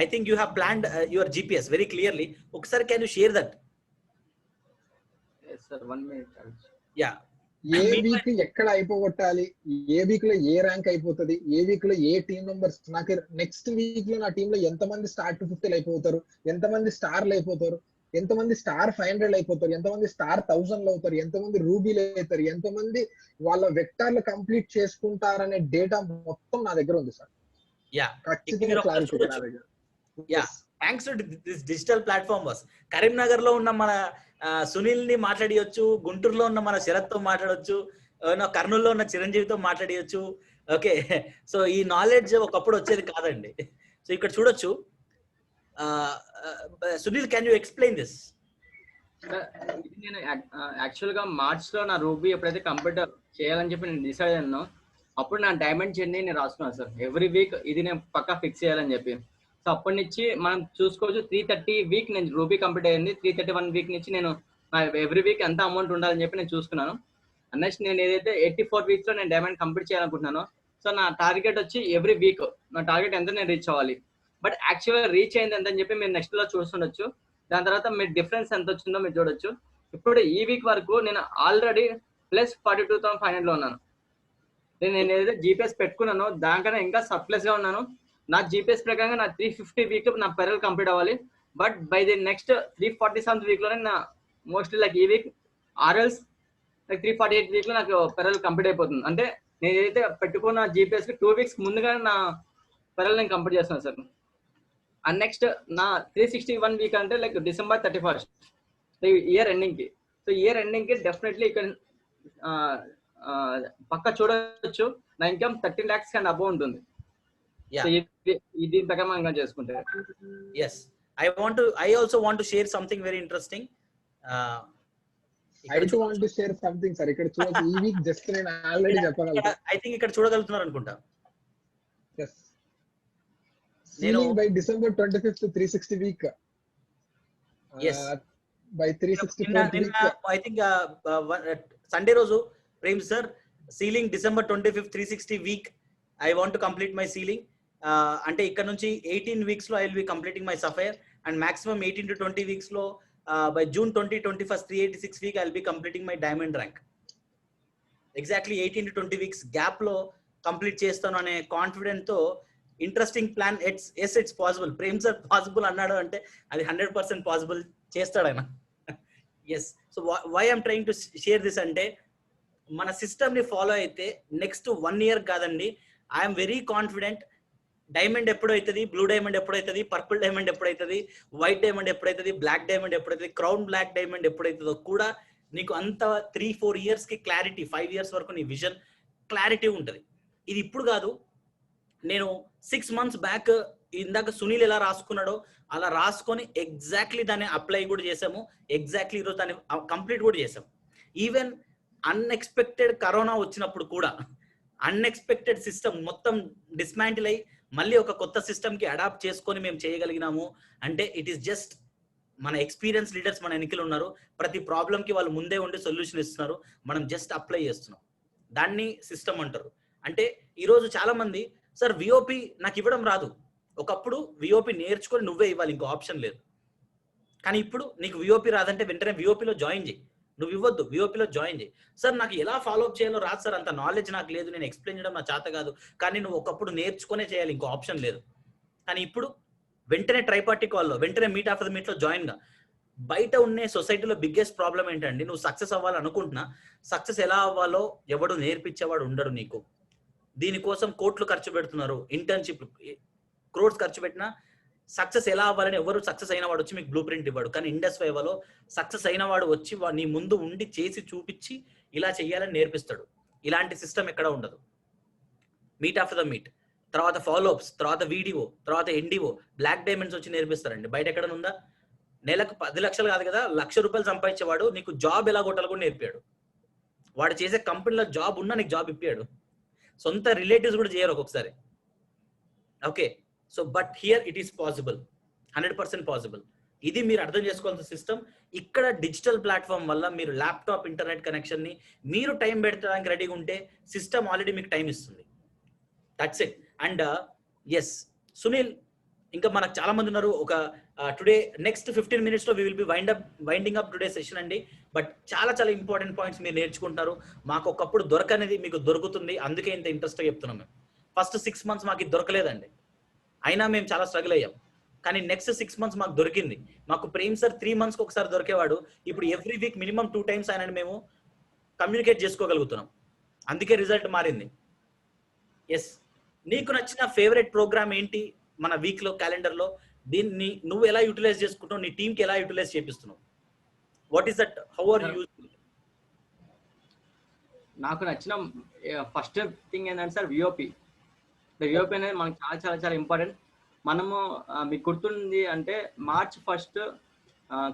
I think you have planned your GPS very clearly. ఒకసారి can you share that? Ya, ఏ వీక్ ఎక్కడ అయిపోగొట్టాలి, ఏ వీక్ లో ఏ ర్యాంక్ అయిపోతుంది, ఏ వీక్ లో ఏ టీమ్ మెంబర్స్, నాకు నెక్స్ట్ వీక్ లో నా టీమ్ లో ఎంతమంది స్టార్ 250 అయిపోతారు, ఎంతమంది స్టార్లు అయిపోతారు, ఎంతమంది స్టార్ 500 అయిపోతారు, ఎంతమంది స్టార్ 1000 అవుతారు, ఎంతమంది రూబీలు అవుతారు, ఎంతమంది వాళ్ళ వెక్టార్లు కంప్లీట్ చేసుకుంటారనే డేటా మొత్తం నా దగ్గర ఉంది సార్. యా, ఖచ్చితంగా క్లారిటీ నా దగ్గర. Yeah, thanks to this digital platform was. Karimnagar లో ఉన్న మన సునీల్ ని మాట్లాడియొచ్చు, గుంటూరులో ఉన్న మన శరత్ తో మాట్లాడొచ్చు, కర్నూలులో ఉన్న చిరంజీవితో మాట్లాడియొచ్చు. ఓకే, సో ఈ నాలెడ్జ్ ఒకప్పుడు వచ్చేది కాదండి. సో ఇక్కడ చూడొచ్చు. Sunil, can you explain this? ఇది నేను యాక్చువల్ గా మార్చ్ లో నా రూబీ ఎప్పుడైతే కంప్లీట్ చేయాలని చెప్పి నేను డిసైడ్ అయ్యాను, అప్పుడు నా డైమండ్ జర్నీ నేను రాసుకున్నాను సార్. ఎవ్రీ వీక్ ఇది నేను పక్కా ఫిక్స్ చేయాలని చెప్పి. సో అప్పటి నుంచి మనం చూసుకోవచ్చు 330 వీక్ నేను రూబీ కంప్లీట్ అయ్యింది. 331 వీక్ నుంచి నేను ఎవ్రీ వీక్ ఎంత అమౌంట్ ఉండాలని చెప్పి నేను చూసుకున్నాను. నెక్స్ట్ నేను ఏదైతే 84 వీక్స్ లో నేను డైమండ్ కంప్లీట్ చేయాలనుకుంటున్నాను. సో నా టార్గెట్ వచ్చి ఎవ్రీ వీక్ నా టార్గెట్ ఎంత నేను రీచ్ అవ్వాలి. బట్ యాక్చువల్గా రీచ్ అయింది ఎంత అని చెప్పి మీరు నెక్స్ట్ లో చూస్తుండొచ్చు. దాని తర్వాత మీరు డిఫరెన్స్ ఎంత వచ్చిందో మీరు చూడొచ్చు. ఇప్పుడు ఈ వీక్ వరకు నేను ఆల్రెడీ ప్లస్ 42,500 లో ఉన్నాను. నేను ఏదైతే జీపీఎస్ పెట్టుకున్నానో దానికన్నా ఇంకా సర్ప్లస్ గా ఉన్నాను. నా జీపీఎస్ ప్రకారంగా నా 350 వీక్ నా పెరల్ కంప్లీట్ అవ్వాలి. But by the next 347 week లోనే నా మోస్ట్లీ లైక్ ఈ వీక్ ఆర్ఎల్స్ లైక్ 348 వీక్ లో నాకు పెరల్ కంప్లీట్ అయిపోతుంది. అంటే నేను ఏదైతే పెట్టుకున్న జీపీఎస్ కి 2 వీక్స్ ముందుగా నా పెరల్ నేను కంప్లీట్ చేస్తాను సార్. అండ్ నెక్స్ట్ నా 361 వీక్ అంటే like December 31st year ending కి. సో ఇయర్ ఎండింగ్ కి డెఫినెట్లీ ఇక్కడ పక్క చూడొచ్చు నా ఇన్కమ్ 13 lakhs కన్నా అబౌవ్ ఉంటుంది. దీని ప్రకారం మనం చేసుకుంటే yes, I also want to share something very interesting. I too want to share something sir. ఇక్కడ చూడొచ్చు ఈ వీక్ జస్ట్ నేను ఆల్రెడీ చెప్పగలను. I think ఇక్కడ చూడగలుగుతున్నారు అనుకుంటా. yes, ceiling by December 25th 360 week. yes, by 364 week. I think Sunday రోజు Prem sir ceiling December 25th 360 week I want to complete my ceiling. అంటే ఇక్కడ నుంచి 18 weeks లో I will be completing my sapphire and maximum 18 to 20 weeks లో by June 2021 386 week I will be completing my diamond rank. Exactly 18 to 20 weeks gap లో complete చేస్తాను అనే confident తో interesting plan. It's possible. Prem sir possible అన్నాడు అంటే అది 100% possible చేస్తాడు ఆయన. Yes, so why I'm trying to share this అంటే మన సిస్టమ్ ని ఫాలో అయితే నెక్స్ట్ 1 year కాదండి, ఐఎమ్ వెరీ కాన్ఫిడెంట్ డైమండ్ ఎప్పుడైతుంది, బ్లూ డైమండ్ ఎప్పుడైతుంది, పర్పుల్ డైమండ్ ఎప్పుడైతుంది, వైట్ డైమండ్ ఎప్పుడైతుంది, బ్లాక్ డైమండ్ ఎప్పుడైతుంది, క్రౌన్ బ్లాక్ డైమండ్ ఎప్పుడైతుందో కూడా నీకు అంత 3-4 years కి క్లారిటీ, 5 years వరకు నీ విజన్ క్లారిటీ ఉంటుంది. ఇది ఇప్పుడు కాదు, నేను 6 months బ్యాక్ ఇందాక సునీల్ ఎలా రాసుకున్నాడో అలా రాసుకొని ఎగ్జాక్ట్లీ దాన్ని అప్లై కూడా చేసాము. ఎగ్జాక్ట్లీ ఈరోజు దాన్ని కంప్లీట్ కూడా చేసాము. ఈవెన్ అన్ఎక్స్పెక్టెడ్ కరోనా వచ్చినప్పుడు కూడా అన్ఎక్స్పెక్టెడ్ సిస్టమ్ మొత్తం డిస్మాంటిల్ అయ్యి మళ్ళీ ఒక కొత్త సిస్టమ్ కి అడాప్ట్ చేసుకొని మేము చేయగలిగినాము అంటే ఇట్ ఈస్ జస్ట్ మన ఎక్స్పీరియన్స్ లీడర్స్ మన ఎన్నికలు ఉన్నారు. ప్రతి ప్రాబ్లం కి వాళ్ళు ముందే ఉండి సొల్యూషన్ ఇస్తున్నారు, మనం జస్ట్ అప్లై చేస్తున్నాం. దాన్ని సిస్టమ్ అంటారు. అంటే ఈరోజు చాలా మంది సార్ విఓపి నాకు ఇవ్వడం రాదు. ఒకప్పుడు విఓపి నేర్చుకొని నువ్వే ఇవ్వాలి, ఇంకో ఆప్షన్ లేదు. కానీ ఇప్పుడు నీకు విఓపి రాదంటే వెంటనే విఓపిలో జాయిన్ చేయి, నువ్వు ఇవ్వద్దు, విఓపిలో జాయిన్ చేయి. సార్ నాకు ఎలా ఫాలోఅప్ చేయాలో రాదు సార్, అంత నాలెడ్జ్ నాకు లేదు, నేను ఎక్స్ప్లెయిన్ చేయడం నా చేత కాదు. కానీ నువ్వు ఒకప్పుడు నేర్చుకునే చేయాలి, ఇంకో ఆప్షన్ లేదు. కానీ ఇప్పుడు వెంటనే ట్రైపార్టీ కాల్లో, వెంటనే మీట్ ఆఫ్టర్ ద మీట్లో జాయిన్ గా. బయట ఉన్న సొసైటీలో బిగ్గెస్ట్ ప్రాబ్లం ఏంటండి, నువ్వు సక్సెస్ అవ్వాలనుకుంటున్నా, సక్సెస్ ఎలా అవ్వాలో ఎవడు నేర్పించేవాడు ఉండడు నీకు. దీనికోసం కోట్లు ఖర్చు పెడుతున్నారు, ఇంటర్న్షిప్ క్రోర్స్ ఖర్చు పెట్టినా సక్సెస్ ఎలా అవ్వాలని ఎవరు సక్సెస్ అయిన వాడు వచ్చి మీకు బ్లూ ప్రింట్ ఇవ్వడు. కానీ ఇండస్ వైవాలో సక్సెస్ అయిన వాడు వచ్చి నీ ముందు ఉండి చేసి చూపించి ఇలా చెయ్యాలని నేర్పిస్తాడు. ఇలాంటి సిస్టమ్ ఎక్కడ ఉండదు. మీట్ ఆఫ్టర్ ద మీట్, తర్వాత ఫాలోఅప్స్, తర్వాత వీడియో, తర్వాత ఎన్డిఓ, బ్లాక్ డైమండ్స్ వచ్చి నేర్పిస్తారండి. బయట ఎక్కడ ఉందా? నెలకు 10 లక్షలు కాదు కదా, ₹1,00,000 సంపాదించేవాడు నీకు జాబ్ ఎలా కొట్టాలో కూడా నేర్పాడు. వాడు చేసే కంపెనీలో జాబ్ ఉన్నా నీకు జాబ్ ఇప్పాడు. సొంత రిలేటివ్స్ కూడా చేయరు ఒక్కొక్కసారి. Okay, so but here it is possible, 100% possible. ఇది మీరు అర్థం చేసుకోవాల్సిన సిస్టమ్. ఇక్కడ డిజిటల్ ప్లాట్ఫామ్ వల్ల మీరు ల్యాప్టాప్ ఇంటర్నెట్ కనెక్షన్ ని మీరు టైం పెట్టడానికి రెడీగా ఉంటే సిస్టమ్ ఆల్రెడీ మీకు టైం ఇస్తుంది. That's it. And yes Sunil, ఇంకా మనకు చాలా మంది ఉన్నారు. ఒక టుడే నెక్స్ట్ 15 minutes లో we will be winding up today session అండి. బట్ చాలా చాలా ఇంపార్టెంట్ పాయింట్స్ మీరు నేర్చుకుంటారు. మాకు ఒకప్పుడు దొరకనేది మీకు దొరుకుతుంది, అందుకే ఇంత ఇంట్రెస్ట్గా చెప్తున్నాం. మేము ఫస్ట్ 6 months మాకు ఇది దొరకలేదండి, అయినా మేము చాలా స్ట్రగుల్ అయ్యాం. కానీ నెక్స్ట్ 6 months మాకు దొరికింది. మాకు ప్రేమ్ సార్ 3 monthsకి ఒకసారి దొరికేవాడు, ఇప్పుడు ఎవ్రీ వీక్ మినిమం 2 times ఆయనని మేము కమ్యూనికేట్ చేసుకోగలుగుతున్నాం. అందుకే రిజల్ట్ మారింది. ఎస్, నీకు నచ్చిన ఫేవరెట్ ప్రోగ్రామ్ ఏంటి మన వీక్లో క్యాలెండర్లో? దీన్ని నువ్వు ఎలా యూటిలైజ్ చేసుకుంటావు, నీ టీంకి ఎలా యూటిలైజ్ చేపిస్తున్నావు? What is that, how are you? నాకు నచ్చిన ఫస్ట్ థింగ్ ఏంటంటే సార్ విఓపి. విఓపి అనేది మనకు చాలా చాలా చాలా ఇంపార్టెంట్. మనము మీకు గుర్తుంది అంటే March 1st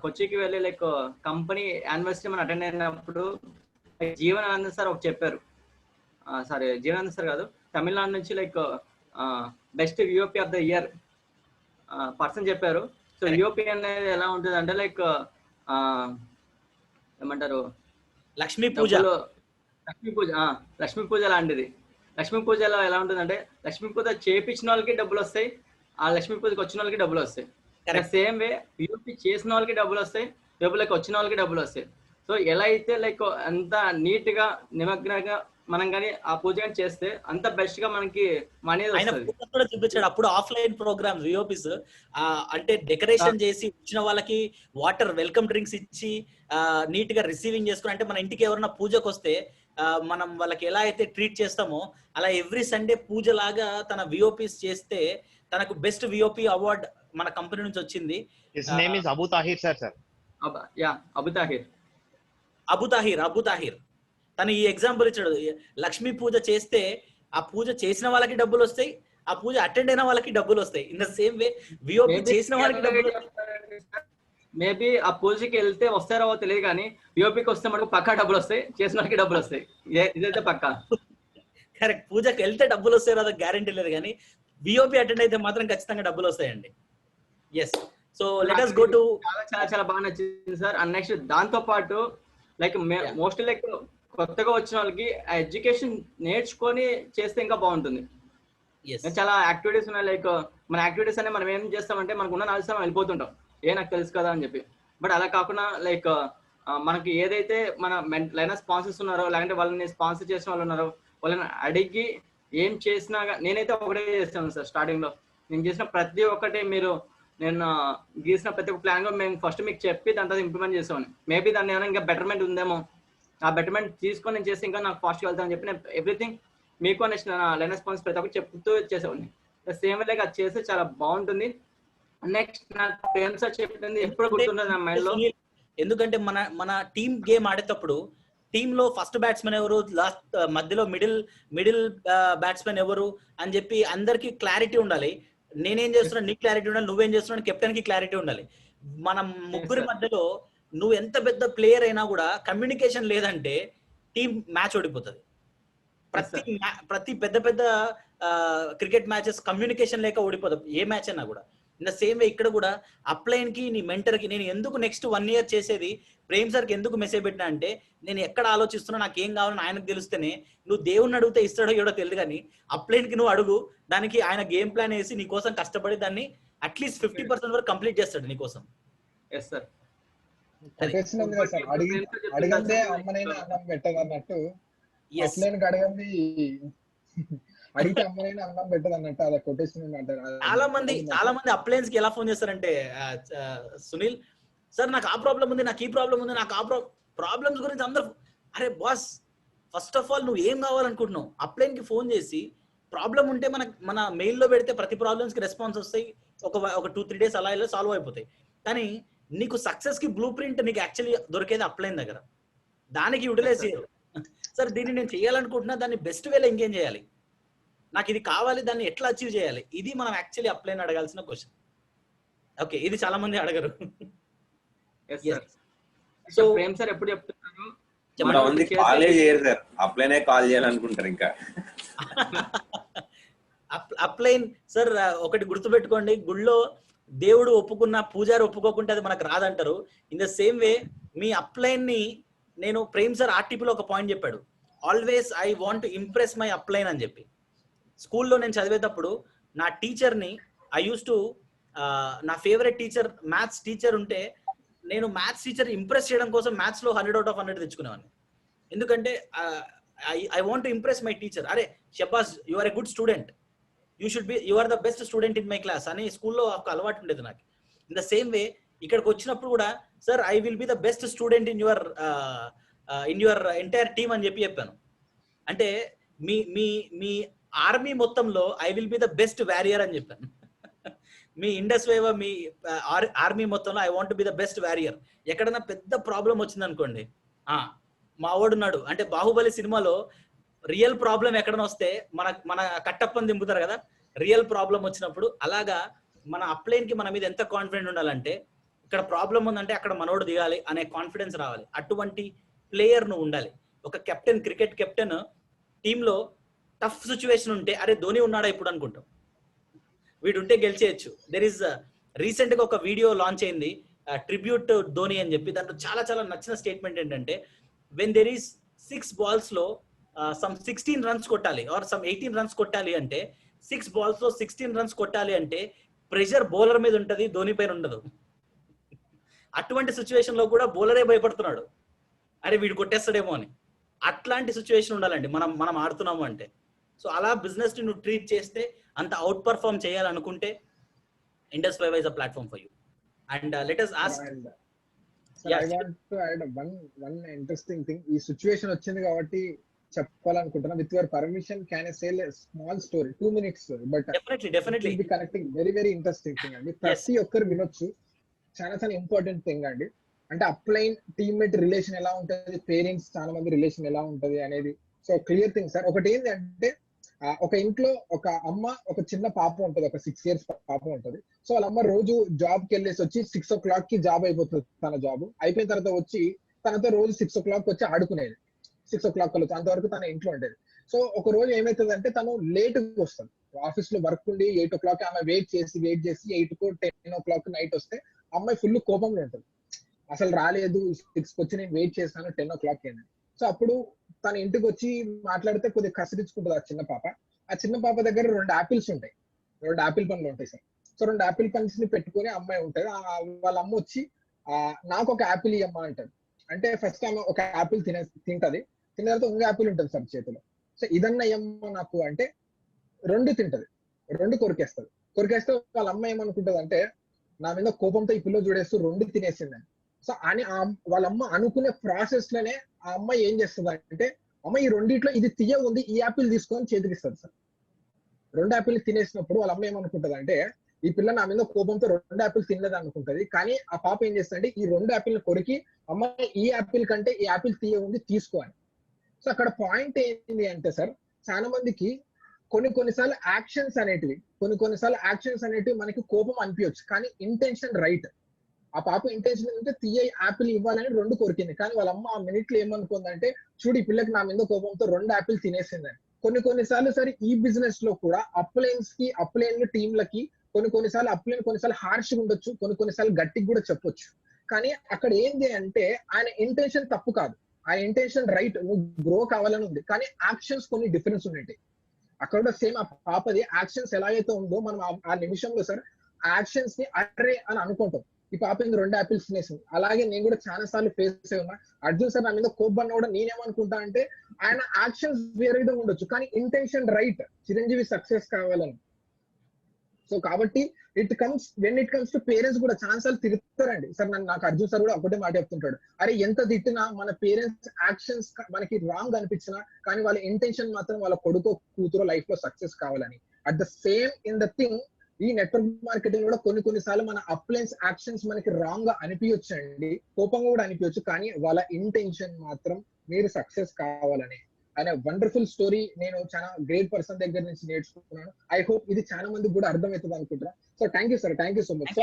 కొచ్చికి వెళ్ళి లైక్ కంపెనీ యానివర్సరీ మనం అటెండ్ అయినప్పుడు జీవనానంద సార్ ఒకటి చెప్పారు. సారీ, జీవనానంద సార్ కాదు, తమిళనాడు నుంచి like best VOP of the year person చెప్పారు. సో విఓపి అనేది ఎలా ఉంటుంది అంటే లైక్ ఏమంటారు, లక్ష్మీ పూజ. లక్ష్మీ పూజ లాంటిది. లక్ష్మీ పూజలో ఎలా ఉంటుందంటే లక్ష్మీ పూజ చేపించిన వాళ్ళకి డబ్బులు వస్తాయి, ఆ లక్ష్మీ పూజకి వచ్చిన వాళ్ళకి డబ్బులు వస్తాయి. సేమ్ వే విఓపి చేసిన వాళ్ళకి డబ్బులు వస్తాయి, డబ్బులకి వచ్చిన వాళ్ళకి డబ్బులు వస్తాయి. సో ఎలా అయితే లైక్ అంత నీట్ గా నిమగ్నంగా మనం కానీ ఆ పూజ కానీ చేస్తే అంత బెస్ట్ గా మనకి మనీ కూడా చూపించాడు. అప్పుడు ఆఫ్లైన్ ప్రోగ్రామ్స్ విఓపిస్ అంటే డెకరేషన్ చేసి వచ్చిన వాళ్ళకి వాటర్ వెల్కమ్ డ్రింక్స్ ఇచ్చి నీట్ గా రిసీవింగ్ చేసుకుని, అంటే మన ఇంటికి ఎవరైనా పూజకు వస్తే మనం వాళ్ళకి ఎలా అయితే ట్రీట్ చేస్తామో అలా ఎవ్రీ సండే పూజ లాగా తన విఓపిస్ చేస్తే తనకు బెస్ట్ విఓపి అవార్డ్ మన కంపెనీ నుంచి వచ్చింది. His name is Abu Tahir sir. Abu Tahir తను ఈ ఎగ్జాంపుల్ ఇచ్చాడు. లక్ష్మీ పూజ చేస్తే ఆ పూజ చేసిన వాళ్ళకి డబ్బులు వస్తాయి, ఆ పూజ అటెండ్ అయిన వాళ్ళకి డబ్బులు వస్తాయి. In the same way VOP చేసిన వాళ్ళకి డబ్బులు. మేబీ ఆ పూజకి వెళ్తే వస్తారో తెలియదు, కానీ విఓపికి వస్తే మనకు పక్కా డబ్బులు వస్తాయి, చేసిన వాళ్ళకి డబ్బులు వస్తాయి. ఇదైతే పక్కా కరెక్ట్. పూజకి వెళ్తే డబ్బులు వస్తాయి రాదా గ్యారంటీ లేదు, కానీ విఓపి అటెండ్ అయితే మాత్రం ఖచ్చితంగా డబ్బులు వస్తాయండి. Yes, so let us go to చాలా చాలా చాలా బాగా నచ్చింది సార్. అండ్ నెక్స్ట్ దాంతో పాటు లైక్ మోస్ట్లీ లైక్ కొత్తగా వచ్చిన వాళ్ళకి ఆ ఎడ్యుకేషన్ నేర్చుకొని చేస్తే ఇంకా బాగుంటుంది. చాలా యాక్టివిటీస్ ఉన్నాయి. లైక్ మన యాక్టివిటీస్ అనే మనం ఏం చేస్తామంటే మనకు ఉన్న నాలుగు సమయం వెళ్ళిపోతుంటాం, నాకు తెలుసు కదా అని చెప్పి. బట్ అలా కాకుండా లైక్ మనకి ఏదైతే మన లైన్ స్పాన్సర్స్ ఉన్నారో, లేదంటే వాళ్ళని స్పాన్సర్ చేసిన వాళ్ళు ఉన్నారో వాళ్ళని అడిగి ఏం చేసినా, నేనైతే ఒకటే చేస్తాను సార్. స్టార్టింగ్ లో నేను చేసిన ప్రతి ఒక్కటి నేను గీసిన ప్రతి ఒక్క ప్లాన్ మేము ఫస్ట్ మీకు చెప్పి దాని తర్వాత ఇంప్లిమెంట్ చేసామని. మేబీ దాన్ని ఏమైనా ఇంకా బెటర్మెంట్ ఉందేమో, ఆ బెటర్మెంట్ తీసుకొని నేను చేస్తే ఇంకా నాకు ఫాస్ట్గా వెళ్తానని చెప్పి నేను ఎవ్రీథింగ్ మీకు నెక్స్ట్ లైన్ స్పాన్స్ ప్రతి ఒక్కటి చెప్తూ చేసేవాడిని. సేమ్ లైక్ అది చేస్తే చాలా బాగుంటుంది. నెక్స్ట్ నాకు ప్రేమ్ సార్ చెప్పింది ఎప్పుడు గుర్తుంటుంది నా మైండ్ లో. ఎందుకంటే మన టీమ్ గేమ్ ఆడేటప్పుడు టీమ్ లో ఫస్ట్ బ్యాట్స్మెన్ ఎవరు, లాస్ట్ మధ్యలో మిడిల్ బ్యాట్స్మెన్ ఎవరు అని చెప్పి అందరికి క్లారిటీ ఉండాలి. నేనేం చేస్తున్నా నీకు క్లారిటీ ఉండాలి, నువ్వేం చేస్తున్నా కెప్టెన్ కి క్లారిటీ ఉండాలి. మనం ముగ్గురి మధ్యలో నువ్వు ఎంత పెద్ద ప్లేయర్ అయినా కూడా కమ్యూనికేషన్ లేదంటే టీం మ్యాచ్ ఓడిపోతుంది. ప్రతి పెద్ద క్రికెట్ మ్యాచెస్ కమ్యూనికేషన్ లేక ఓడిపోతుంది, ఏ మ్యాచ్ అయినా కూడా. ఇన్ ద సేమ్ వే ఇక్కడ కూడా అప్లైన్ కి నీ మెంటర్ కి నేను ఎందుకు నెక్స్ట్ 1 year చేసేది ప్రేమ్ సార్కి ఎందుకు మెసేజ్ పెట్టినా అంటే నేను ఎక్కడ ఆలోచిస్తున్నా, నాకు ఏం కావాలని ఆయనకు తెలిస్తేనే. నువ్వు దేవుణ్ణి అడిగితే ఇస్తాడో ఏడో తెలియదు, కానీ అప్లైన్ కి నువ్వు అడుగు, దానికి ఆయన గేమ్ ప్లాన్ వేసి నీ కోసం కష్టపడి దాన్ని అట్లీస్ట్ 50% వరకు కంప్లీట్ చేస్తాడు నీ కోసం. Yes sir. అడిగిందే అమ్మనైనా అన్నం పెట్టదు అన్నట్టు, అడిగితే అమ్మనైనా అన్నం పెట్టదు అన్నట్టు అలా కొటేషన్ అంటారు. చాలా మంది అప్లయన్స్ కి ఎలా ఫోన్ చేస్తారంటే, సునీల్ సార్ నాకు ఆ ప్రాబ్లం ఉంది, నాకు ఈ ప్రాబ్లం ఉంది, నాకు ఆ ప్రాబ్లమ్స్ గురించి అందరూ, అరే బాస్ ఫస్ట్ ఆఫ్ ఆల్ నువ్వు ఏం కావాలనుకుంటున్నావు, అప్లైన్ కి ఫోన్ చేసి ప్రాబ్లం ఉంటే మన మెయిల్లో పెడితే ప్రతి ప్రాబ్లమ్స్ కి రెస్పాన్స్ వస్తాయి. ఒక 2-3 days అలా ఇలా సాల్వ్ అయిపోతాయి. కానీ నీకు సక్సెస్ కి బ్లూ ప్రింట్ నీకు యాక్చువల్లీ దొరికేది అప్లైన్ దగ్గర. దానికి యూటిలైజ్ చేయరు. సార్ దీన్ని నేను చేయాలనుకుంటున్నా, దాన్ని బెస్ట్ వేలో ఇంకేం చేయాలి, నాకు ఇది కావాలి, దాన్ని ఎట్లా అచీవ్ చేయాలి, ఇది మనం యాక్చువల్లీ అప్లైన్ అడగాల్సిన క్వశ్చన్. ఓకే, ఇది చాలా మంది అడగరు. సో ప్రేమ్ సార్ ఎప్పుడు చెప్తున్నారు, కాలేజ్ చేయరు సార్, అప్లైనే కాల్ చేయాలనుకుంటారు. ఇంకా అప్లైన్ సార్ ఒకటి గుర్తుపెట్టుకోండి, గుళ్ళో దేవుడు ఒప్పుకున్న పూజారి ఒప్పుకోకుంటే అది మనకు రాదంటారు. ఇన్ ద సేమ్ వే మీ అప్లైన్ ని నేను ప్రేమ్ సార్ ఆర్టీపీలో ఒక పాయింట్ చెప్పాడు, always I want to impress my upline అని చెప్పి. స్కూల్లో నేను చదివేటప్పుడు నా టీచర్ని ఐ యూస్ టు నా ఫేవరెట్ టీచర్ మ్యాథ్స్ టీచర్ ఉంటే నేను మ్యాథ్స్ టీచర్ ఇంప్రెస్ చేయడం కోసం మ్యాథ్స్ లో 100 out of 100 తెచ్చుకునేవాడిని. ఎందుకంటే I want to impress my teacher. అరే షబాస్, you are a good student, you are the best student in my class అని స్కూల్లో ఒక అలవాటు ఉండేది నాకు. ఇన్ ద సేమ్ వే ఇక్కడికి వచ్చినప్పుడు కూడా sir I will be the best student in your entire team అని చెప్పాను. అంటే మీ మీ మీ ఆర్మీ మొత్తంలో I will be the best warrior అని చెప్పాను. మీ ఇండస్ వేవ్ మీ ఆర్మీ మొత్తంలో I want be the best warrior. ఎక్కడైనా పెద్ద ప్రాబ్లం వచ్చింది అనుకోండి, మా వాడున్నాడు అంటే బాహుబలి సినిమాలో రియల్ ప్రాబ్లం ఎక్కడైనా వస్తే మన కట్టప్పని దింపుతారు కదా, రియల్ ప్రాబ్లం వచ్చినప్పుడు అలాగా మన అప్లైన్ కి మన మీద ఎంత కాన్ఫిడెంట్ ఉండాలంటే ఇక్కడ ప్రాబ్లం ఉందంటే అక్కడ మనోడు దిగాలి అనే కాన్ఫిడెన్స్ రావాలి. అటువంటి ప్లేయర్ నువ్వు ఉండాలి. ఒక కెప్టెన్, క్రికెట్ కెప్టెన్ టీంలో టఫ్ సిచ్యువేషన్ ఉంటే అరే ధోని ఉన్నాడా ఇప్పుడు అనుకుంటాం, వీడుంటే గెలిచేయచ్చు. దెర్ ఈస్ రీసెంట్ గా ఒక వీడియో లాంచ్ అయింది ట్రిబ్యూట్ ధోని అని చెప్పి. దాంట్లో చాలా చాలా నచ్చిన స్టేట్మెంట్ ఏంటంటే, వెన్ దెర్ ఈస్ 6 balls లో సమ్ 16 runs కొట్టాలి ఆర్ సమ్ 18 runs కొట్టాలి అంటే 6 balls లో 16 runs కొట్టాలి అంటే ప్రెషర్ బౌలర్ మీద ఉంటది, ధోని పైన ఉండదు. అటువంటి సిచ్యువేషన్ లో కూడా బౌలరే భయపడుతున్నాడు, అరే వీడు కొట్టేస్తాడేమో అని. అట్లాంటి సిచ్యువేషన్ ఉండాలండి మనం ఆడుతున్నాము అంటే. సో అలా బిజినెస్ ని నువ్వు ట్రీట్ చేస్తే, అంత అవుట్ పర్ఫార్మ్ చేయాలనుకుంటే Indus five is a platform for you. And let us ask. Sir, I want to add one interesting thing. ఈ సిచ్యువేషన్ వచ్చింది కాబట్టి చెప్పాలనుకుంటున్నా. With your permission can I sale a small story, 2 minutes story, but definitely connecting very interesting thing అండి. ప్రతి ఒక్కరు వినొచ్చు. చాలా చాలా ఇంపార్టెంట్ థింగ్ అండి. అంటే అప్లైన్ టీమ్మేట్ రిలేషన్ ఎలా ఉంటది, పేరెంట్స్ చాలా మంది రిలేషన్ ఎలా ఉంటది అనేది. So clear thing sir. ఒకటి ఏంటి అంటే, ఒక ఇంట్లో ఒక అమ్మ, ఒక చిన్న పాప ఉంటది, ఒక 6 years పాప ఉంటది. సో వాళ్ళ అమ్మ రోజు జాబ్ కి వెళ్ళేసి వచ్చి 6 o'clock కి జాబ్ అయిపోతుంది. తన జాబ్ అయిపోయిన తర్వాత వచ్చి తనతో రోజు 6 o'clock వచ్చి ఆడుకునేది. 6 o'clock కల్లా అంతవరకు తన ఇంట్లో ఉండేది. సో ఒక రోజు ఏమైతుంది అంటే, తను లేట్ వస్తుంది. ఆఫీస్ లో వర్క్ ఉండి 8 o'clock ఆమె వెయిట్ చేసి 8 కు 10 o'clock నైట్ వస్తే అమ్మాయి ఫుల్ కోపంలో ఉంటుంది. అసలు రాలేదు, 6 వచ్చి నేను వెయిట్ చేస్తాను, 10 o'clock అయింది. సో అప్పుడు తన ఇంటికి వచ్చి మాట్లాడితే కొద్దిగా కసిరించుకుంటుంది ఆ చిన్న పాప. ఆ చిన్న పాప దగ్గర 2 apples ఉంటాయి, 2 apple పండ్లు ఉంటాయి సార్. సో 2 apple పండ్స్ ని పెట్టుకుని అమ్మాయి ఉంటుంది. వాళ్ళ అమ్మ వచ్చి నాకు ఒక యాపిల్ ఇవ్వమ్మా అంటది. అంటే ఫస్ట్ ఆమె ఒక యాపిల్ తింటది. తిన్న తర్వాత ఇంకో యాపిల్ ఉంటుంది సార్ చేతిలో. సో ఇదన్నా ఇవ్వమ్మా నాకు అంటే 2 తింటది, 2 కొరికేస్తుంది. కొరికేస్తే వాళ్ళ అమ్మ ఏమనుకుంటది అంటే, నా మీద కోపంతో ఈ పిల్ల చూడేస్తూ 2 తినేసిందని. సో అని వాళ్ళ అమ్మ అనుకునే ప్రాసెస్ లోనే ఆ అమ్మాయి ఏం చేస్తుంది అంటే, అమ్మ ఈ 2 ఇది తీయ ఉంది, ఈ యాపిల్ తీసుకొని చేతికిస్తుంది సార్. 2 యాపిల్ తినేసినప్పుడు వాళ్ళ అమ్మ ఏమనుకుంటది అంటే, ఈ పిల్ల నా మీద కోపంతో 2 యాపిల్ తినలేదు అనుకుంటది. కానీ ఆ పాప ఏం చేస్తుందంటే, ఈ 2 యాపిల్ కొరికి అమ్మాయి ఈ యాపిల్ కంటే ఈ యాపిల్ తీయ ఉంది తీసుకోవాలి. సో అక్కడ పాయింట్ ఏంటి అంటే సార్, చాలా మందికి కొన్నిసార్లు యాక్షన్స్ అనేటివి మనకి కోపం అనిపించచ్చు, కానీ ఇంటెన్షన్ రైట్. ఆ పాప ఇంటెన్షన్ ఏంటంటే తీయ యాపిల్ ఇవ్వాలని 2 కొరికింది. కానీ వాళ్ళ అమ్మ ఆ మినిట్ లో ఏమనుకుందంటే, చూడు ఈ పిల్లకి నా మీద కోపంతో 2 యాపిల్ తినేసిందని. కొన్నిసార్లు సరే ఈ బిజినెస్ లో కూడా అప్లైన్ టీంలకి కొన్నిసార్లు హార్ష్ ఉండొచ్చు, కొన్నిసార్లు గట్టికి కూడా చెప్పొచ్చు. కానీ అక్కడ ఏంటి అంటే, ఆయన ఇంటెన్షన్ తప్పు కాదు, ఆయన ఇంటెన్షన్ రైట్, నువ్వు గ్రో కావాలని ఉంది. కానీ యాక్షన్స్ కొన్ని డిఫరెన్స్ ఉన్నాయి. అక్కడ కూడా సేమ్ ఆ పాపది యాక్షన్స్ ఎలా అయితే ఉందో, మనం ఆ నిమిషంలో సార్ యాక్షన్స్ ని అర్రే అని అనుకుంటాం. ఈ పాప 2 యాపిల్స్ తినేసింది. అలాగే నేను కూడా చాలా సార్లు ఫేస్ అయి ఉన్నా. అర్జున్ సార్ నా మీద కోపం కూడా నేనేమనుకుంటా అంటే, ఆయన యాక్షన్స్ వేరే విధంగా ఉండొచ్చు, కానీ ఇంటెన్షన్ రైట్, చిరంజీవి సక్సెస్ కావాలని. సో కాబట్టి when it comes to parents కూడా చాలా సార్లు తిరుగుతారండి సార్. నాకు అర్జున్ సార్ కూడా ఒకటే మాట చెప్తుంటాడు, అరే ఎంత తిట్టినా మన పేరెంట్స్ యాక్షన్స్ మనకి రాంగ్ అనిపించినా, కానీ వాళ్ళ ఇంటెన్షన్ మాత్రం వాళ్ళ కొడుకో కూతురో లైఫ్ లో సక్సెస్ కావాలని. At the same in the thing, ఈ నెట్వర్క్ మార్కెటింగ్ కూడా కొన్నిసార్లు మన అప్లయన్స్ యాక్షన్స్ మనకి రాంగ్ గా అనిపించచ్చు అండి, కోపంగా కూడా అనిపించచ్చు, కానీ వాళ్ళ ఇంటెన్షన్ మాత్రం మీరు సక్సెస్ కావాలని. అనే వండర్ఫుల్ స్టోరీ నేను చాలా గ్రేట్ పర్సన్ దగ్గర నుంచి నేర్చుకున్నాను. ఐ హోప్ ఇది చాలా మందికి కూడా అర్థమవుతుంది అనుకుంటున్నా. So thank you sir, thank you so much.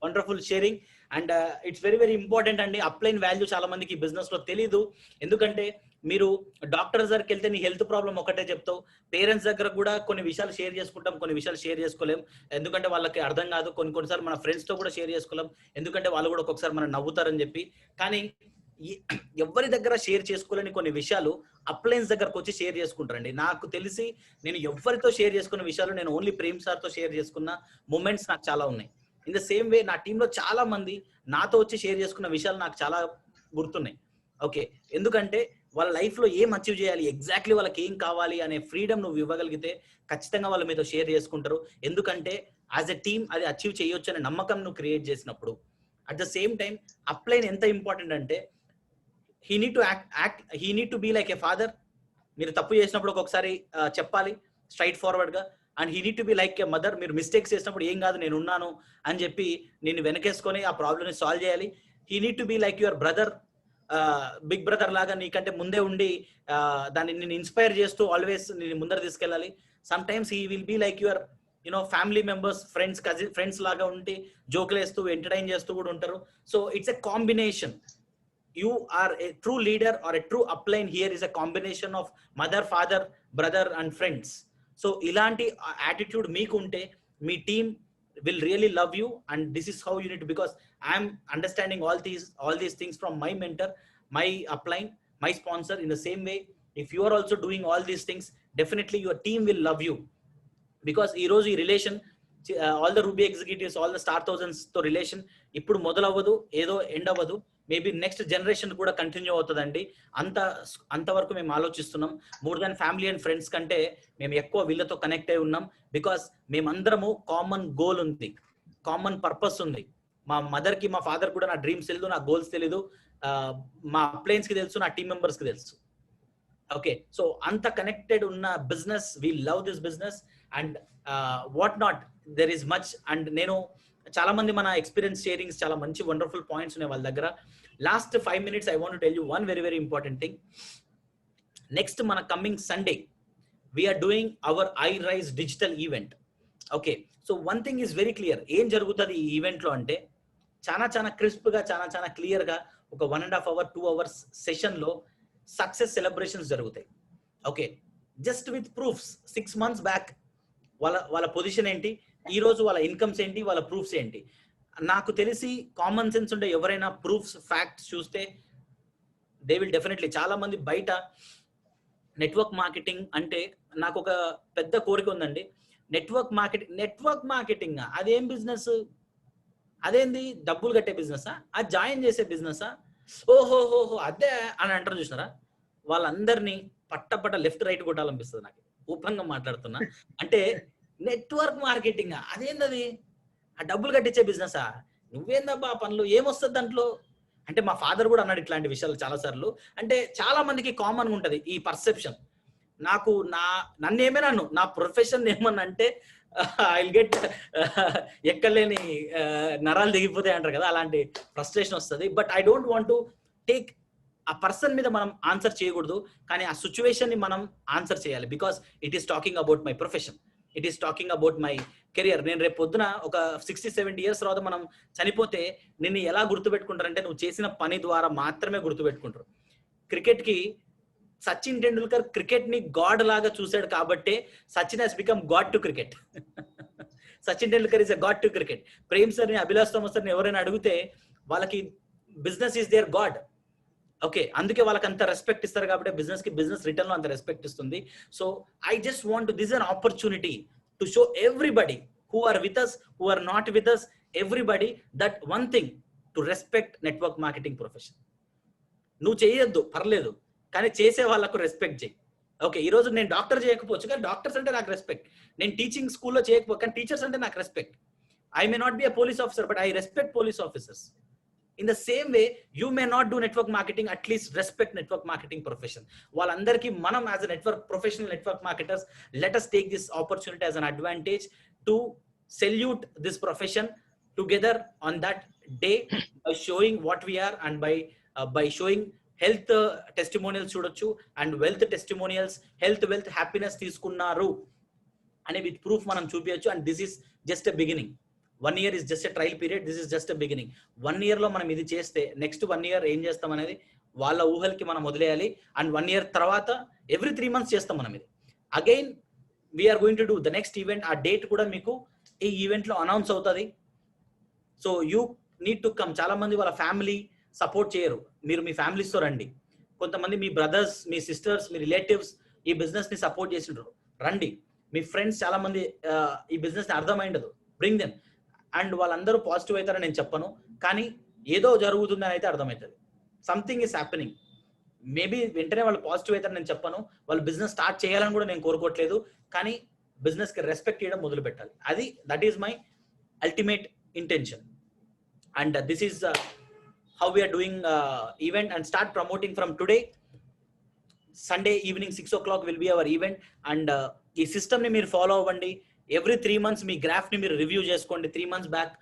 Wonderful sharing. And it's very very important అండి. అప్లైన్ వాల్యూ చాలా మందికి బిజినెస్ లో తెలీదు. ఎందుకంటే మీరు డాక్టర్ దగ్గరికి వెళ్తే నీ హెల్త్ ప్రాబ్లం ఒకటే చెప్తావు, పేరెంట్స్ దగ్గర కూడా కొన్ని విషయాలు షేర్ చేసుకుంటాం, కొన్ని విషయాలు షేర్ చేసుకోలేం, ఎందుకంటే వాళ్ళకి అర్థం కాదు. కొన్నిసార్లు మన ఫ్రెండ్స్ తో కూడా షేర్ చేసుకోలేం, ఎందుకంటే వాళ్ళు కూడా ఒక్కొక్కసారి మనం నవ్వుతారని చెప్పి. కానీ ఎవరి దగ్గర షేర్ చేసుకోలేని కొన్ని విషయాలు అప్లైన్స్ దగ్గరకు వచ్చి షేర్ చేసుకుంటారండి. నాకు తెలిసి నేను ఎవరితో షేర్ చేసుకున్న విషయాలు నేను ఓన్లీ ప్రేమ్ సార్తో షేర్ చేసుకున్న మూమెంట్స్ నాకు చాలా ఉన్నాయి. ఇన్ ద సేమ్ వే నా టీంలో చాలా మంది నాతో వచ్చి షేర్ చేసుకున్న విషయాలు నాకు చాలా గుర్తున్నాయి. ఓకే, ఎందుకంటే వాళ్ళ లైఫ్ లో ఏం అచీవ్ చేయాలి, ఎగ్జాక్ట్లీ వాళ్ళకి ఏం కావాలి అనే ఫ్రీడమ్ నువ్వు ఇవ్వగలిగితే ఖచ్చితంగా వాళ్ళు మీతో షేర్ చేసుకుంటారు. ఎందుకంటే యాజ్ ఎ టీమ్ అది అచీవ్ చేయొచ్చు అనే నమ్మకం నువ్వు క్రియేట్ చేసినప్పుడు. At the same time upline ఎంత ఇంపార్టెంట్ అంటే he need to be like a father. మీరు తప్పు చేసినప్పుడు ఒక్కొక్కసారి చెప్పాలి స్ట్రైట్ ఫార్వర్డ్ గా. And he need to be like A mother. మీరు మిస్టేక్స్ చేసినప్పుడు ఏం కాదు నేను ఉన్నాను అని చెప్పి నేను వెనకేసుకొని ఆ ప్రాబ్లమ్ ని సాల్వ్ చేయాలి. He need to be like your brother, big brother లాగా నీకంటే ముందే ఉండి దాన్ని నేను ఇన్స్పైర్ చేస్తూ ఆల్వేస్ నేను ముందర తీసుకెళ్ళాలి. Some times he will be like your family members, friends లాగా ఉండి జోకులు వేస్తూ ఎంటర్టైన్ చేస్తూ కూడా ఉంటారు. So it's a combination. You are a true leader or a true upline here is a combination of mother, father, brother and friends. So ilanti attitude meeku unte mee team will really love you, and this is how you need to, because I am understanding all these things from my mentor, my upline, my sponsor. In the same way, if you are also doing all these things, definitely your team will love you, because ee roju ee relation all the Ruby executives, all the star thousands to relation ఇప్పుడు మొదలవ్వదు, ఏదో end అవ్వదు, maybe next generation కూడా continue అవుతుందండి. అంతవరకు మేము ఆలోచిస్తున్నాం. More than family and friends కంటే మేము ఎక్కువ వీళ్ళతో కనెక్ట్ అయి ఉన్నాం. బికాస్ మేమందరము కామన్ గోల్ ఉంది, కామన్ పర్పస్ ఉంది. మా మదర్ కి మా ఫాదర్ కూడా నా డ్రీమ్స్ తెలియదు, నా గోల్స్ తెలీదు, మా అప్లైన్స్ కి తెలుసు, నా టీమ్ మెంబర్స్ కి తెలుసు. ఓకే, సో అంత కనెక్టెడ్ ఉన్న business, we love this business and what not, there is much. And నేను చాలా మంది మన ఎక్స్పీరియన్స్ షేరింగ్స్ చాలా మంచి వండర్ఫుల్ పాయింట్స్ ఉన్నాయి వాళ్ళ దగ్గర. Last 5 minutes I want to tell you one very very important thing. Next మన coming Sunday we're doing our iRise digital event. Okay, so one thing is very clear. ఏం జరుగుతుంది ఈ event లో అంటే చాలా క్రిస్ప్ గా, చాలా క్లియర్ గా ఒక 1.5 hour 2 hours సెషన్ లో సక్సెస్ సెలబ్రేషన్స్ జరుగుతాయి. Okay, just with proofs. 6 months back వాళ్ళ పొజిషన్ ఏంటి, ఈ రోజు వాళ్ళ ఇన్కమ్స్ ఏంటి, వాళ్ళ ప్రూఫ్స్ ఏంటి. నాకు తెలిసి కామన్ సెన్స్ ఉండే ఎవరైనా ప్రూఫ్స్, ఫ్యాక్ట్స్ చూస్తే దే విల్ డెఫినెట్లీ. చాలా మంది బయట నెట్వర్క్ మార్కెటింగ్ అంటే నాకు ఒక పెద్ద కోరిక ఉందండి. నెట్వర్క్ మార్కెటింగ్ అదేం బిజినెస్, అదేంది డబ్బులు కట్టే బిజినెసా, అది జాయిన్ చేసే బిజినెసా, ఓహోహోహో అదే అని అంటారు చూసినారా. వాళ్ళందరినీ పట్ట లెఫ్ట్ రైట్ కొట్టాలనిపిస్తుంది నాకు, ఓపెన్గా మాట్లాడుతున్నా. అంటే నెట్వర్క్ మార్కెటింగ్ అదేందది, ఆ డబ్బులు కట్టించే బిజినెసా, నువ్వేందబ్బా పనులు, ఏమొస్తుంది దాంట్లో అంటే. మా ఫాదర్ కూడా అన్నాడు ఇట్లాంటి విషయాలు చాలా సార్లు. అంటే చాలా మందికి కామన్ గా ఉంటది ఈ పర్సెప్షన్. నన్ను ఏమైనా నా ప్రొఫెషన్ ఏమన్నా అంటే ఐ గెట్ ఎక్కలేని నరాలు దిగిపోతాయి అంటారు కదా, అలాంటి ఫ్రస్ట్రేషన్ వస్తుంది. But I don't want to take ఆ పర్సన్ మీద మనం ఆన్సర్ చేయకూడదు, కానీ ఆ సిచ్యువేషన్ ని మనం ఆన్సర్ చేయాలి. Because it is talking about my profession, it is talking about my career. నేను రేపు పొద్దున ఒక 60-70 years తర్వాత మనం చనిపోతే నిన్ను ఎలా గుర్తుపెట్టుకుంటారంటే నువ్వు చేసిన పని ద్వారా మాత్రమే గుర్తుపెట్టుకుంటారు. క్రికెట్ కి సచిన్ టెండూల్కర్ క్రికెట్ ని గాడ్ లాగా చూశాడు కాబట్టే Sachin he's become god to cricket. Sachin Tendulkar is a god to cricket. Prem sir ని, అభిలాష్ థామస్ సార్ ని ఎవరైనా అడిగితే వాళ్ళకి business is their god. Okay, అందుకే వాళ్ళకి అంత రెస్పెక్ట్ ఇస్తారు కాబట్టి బిజినెస్ కి బిజినెస్ రిటర్న్ లో అంత రెస్పెక్ట్ ఇస్తుంది. So I just want this is an opportunity to show everybody who are with us, who are not with us, everybody, that one thing, to respect network marketing profession. నువ్వు చేయొద్దు పర్లేదు, కానీ చేసే వాళ్ళకు respect చేయి. Okay, ఈ రోజు నేను డాక్టర్ చేయకపోవచ్చు కానీ డాక్టర్స్ అంటే నాకు రెస్పెక్ట్. నేను టీచింగ్ స్కూల్లో చేయకపోవచ్చు కానీ టీచర్స్ అంటే నాకు respect. I may not be a police officer but I respect police officers. In the same way, you may not do network marketing, at least respect network marketing profession. వాళ్ళందరికీ మనం as a network professional network marketers, let us take this opportunity as an advantage to salute this profession together on that day by showing what we are and by showing health testimonials చూడొచ్చు and wealth testimonials, health, wealth, happiness తీసుకున్నారు అనే with proof మనం చూపించచ్చు. and this is just a beginning. 1 year is just a trial period. This is just a beginning. 1 year లో మనం ఇది చేస్తే next 1 year ఏం చేస్తాం అనేది వాళ్ళ ఊహలకి మనం వదిలేయాలి. అండ్ 1 year తర్వాత ఎవ్రీ 3 months చేస్తాం మనం ఇది. Again we are going to do the next event. ఆ డేట్ కూడా మీకు ఈ ఈవెంట్ లో అనౌన్స్ అవుతుంది. So you need to come. చాలా మంది వాళ్ళ ఫ్యామిలీ సపోర్ట్ చేయరు. మీరు మీ ఫ్యామిలీస్తో రండి. కొంతమంది మీ బ్రదర్స్, మీ సిస్టర్స్, మీ రిలేటివ్స్ ఈ బిజినెస్ ని సపోర్ట్ చేసిండ్రు, రండి. మీ ఫ్రెండ్స్ చాలా మంది ఈ బిజినెస్ ని అర్థమైండదు, బ్రింగ్ దెమ్. అండ్ వాళ్ళందరూ పాజిటివ్ అవుతారని నేను చెప్పను, కానీ ఏదో జరుగుతుందని అయితే అర్థమవుతుంది. Something is happening. మేబీ వెంటనే వాళ్ళు పాజిటివ్ అవుతారని నేను చెప్పను. వాళ్ళు బిజినెస్ స్టార్ట్ చేయాలని కూడా నేను కోరుకోవట్లేదు, కానీ బిజినెస్ కి రెస్పెక్ట్ చేయడం మొదలు పెట్టాలి. అది that is my ultimate intention. And this is how we are doing event, and start promoting from today. Sunday evening 6 o'clock will be our event. And ఈ సిస్టమ్ ని మీరు ఫాలో అవ్వండి. ఎవ్రీ 3 months మీ graph ని మీరు review చేసుకోండి. 3 months back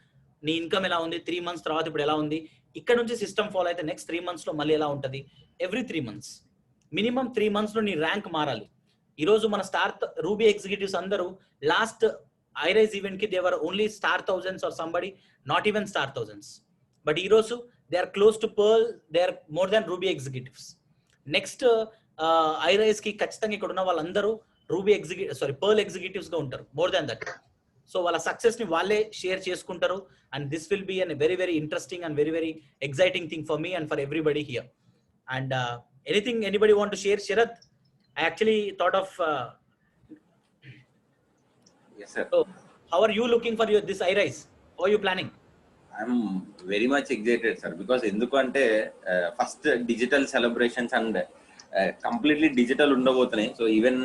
నీ income ఎలా ఉంది, 3 months తర్వాత ఇప్పుడు ఎలా ఉంది. ఇక్కడ నుంచి సిస్టమ్ ఫాలో అయితే నెక్స్ట్ 3 months లో మళ్ళీ ఎలా ఉంటుంది. ఎవ్రీ 3 months మినిమం 3 months లో నీ ర్యాంక్ మారాలి. ఈరోజు మన స్టార్ రూబీ ఎగ్జిక్యూటివ్స్ అందరూ లాస్ట్ ఐరైజ్ ఈవెంట్ కి there were only star thousands or somebody not even star thousands. But ఈరోజు they are close to Pearl, they are more than Ruby executives. Next iRise ki ఖచ్చితంగా ఇక్కడ ఉన్న వాళ్ళందరూ ruby Pearl executives గా ఉంటారు, more than that. So వాళ్ళ success ని వాళ్ళే షేర్ చేసుకుంటారు. And this will be an very very interesting and very very exciting thing for me and for everybody here. And anything anybody want to share? Sharath, I actually thought of yes sir. So how are you looking for this iRise? How are you planning? I'm very much excited sir, because ఎందుకంటే first digital celebrations and completely digital ఉండబోతున్నాయి. So even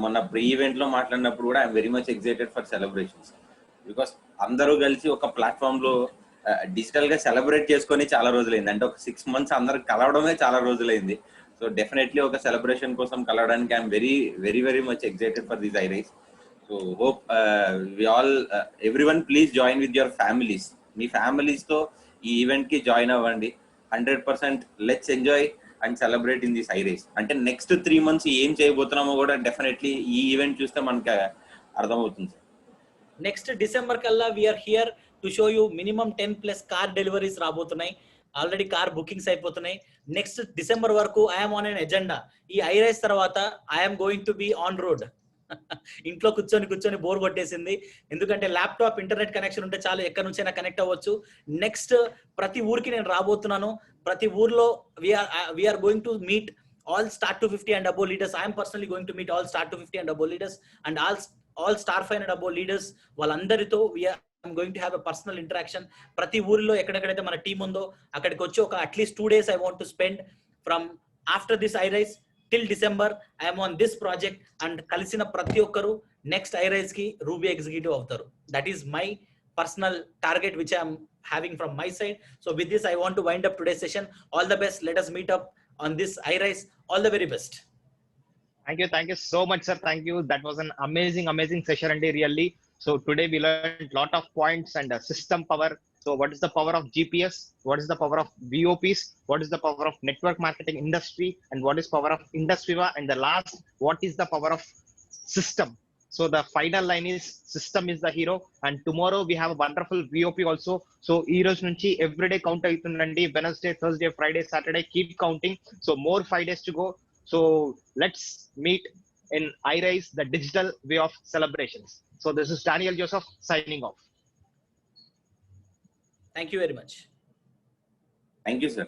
మొన్న pre event లో మాట్లాడినప్పుడు కూడా I'm very much excited for celebrations, because అందరూ కలిసి ఒక platform లో డిజిటల్ గా సెలబ్రేట్ చేసుకొని చాలా రోజులైంది. అంటే ఒక 6 months అందరు కలవడమే చాలా రోజులైంది. సో డెఫినెట్లీ ఒక సెలబ్రేషన్ కోసం కలవడానికి I'm very very very much excited for this iRise. So hope we all everyone please join with your families. మీ ఫ్యామిలీస్ తో ఈ ఈవెంట్ కి జాయిన్ అవ్వండి. 100% let's enjoy and celebrate in this iRise. అంటే next 3 months ఏం చేయబోతున్నామో కూడా definitely ఈ event చూస్తే మనకి అర్థమవుతుంది. నెక్స్ట్ డిసెంబర్ కల్లా we are here to show you minimum 10+ car deliveries రాబోతున్నాయి. ఆల్రెడీ కార్ బుకింగ్స్ అయిపోతున్నాయి. నెక్స్ట్ డిసెంబర్ వరకు ఐఎమ్ ఆన్ ఎన్ ఎజెండా. ఈ iRise తర్వాత I'm going to be on road. ఇంట్లో కూర్చొని బోర్ కొట్టేసింది. ఎందుకంటే ల్యాప్టాప్ ఇంటర్నెట్ కనెక్షన్ ఉంటే చాలు, ఎక్కడి నుంచైనా కనెక్ట్ అవ్వచ్చు. నెక్స్ట్ ప్రతి ఊరికి నేను రాబోతున్నాను. ప్రతి ఊర్లో we are going to meet all start to 50 and above leaders. I am personally going to meet all start to 50 and above leaders and all star 5 and above leaders. వాళ్ళందరితో I'm going to have a personal interaction. ప్రతి ఊరిలో ఎక్కడెక్కడైతే మన team ఉందో అక్కడికి వచ్చి ఒక at least 2 days I want to spend from after this iRise till December. I am on this project and కలిసిన ప్రతి ఒక్కరు నెక్స్ట్ iRise కి రూబీ ఎగ్జిక్యూటివ్ అవుతారు. That is my personal target which I am having from my side. So with this I want to wind up today's session. All the best. Let us meet up on this iRise. All the very best. Thank you so much, sir. Thank you. That was an amazing session, and really. So today we learned lot of points and system power. So what is the power of GPS? What is the power of VOPs? What is the power of network marketing industry? And what is power of Industriva? And the last, what is the power of system? So the final line is system is the hero. And tomorrow we have a wonderful VOP also. So heroes nunchi every day count aitundandi. Wednesday, Thursday, Friday, Saturday, keep counting. So more 5 days to go. So let's meet in iRise, the digital way of celebrations. So this is Daniel Joseph signing off. Thank you very much. Thank you, sir.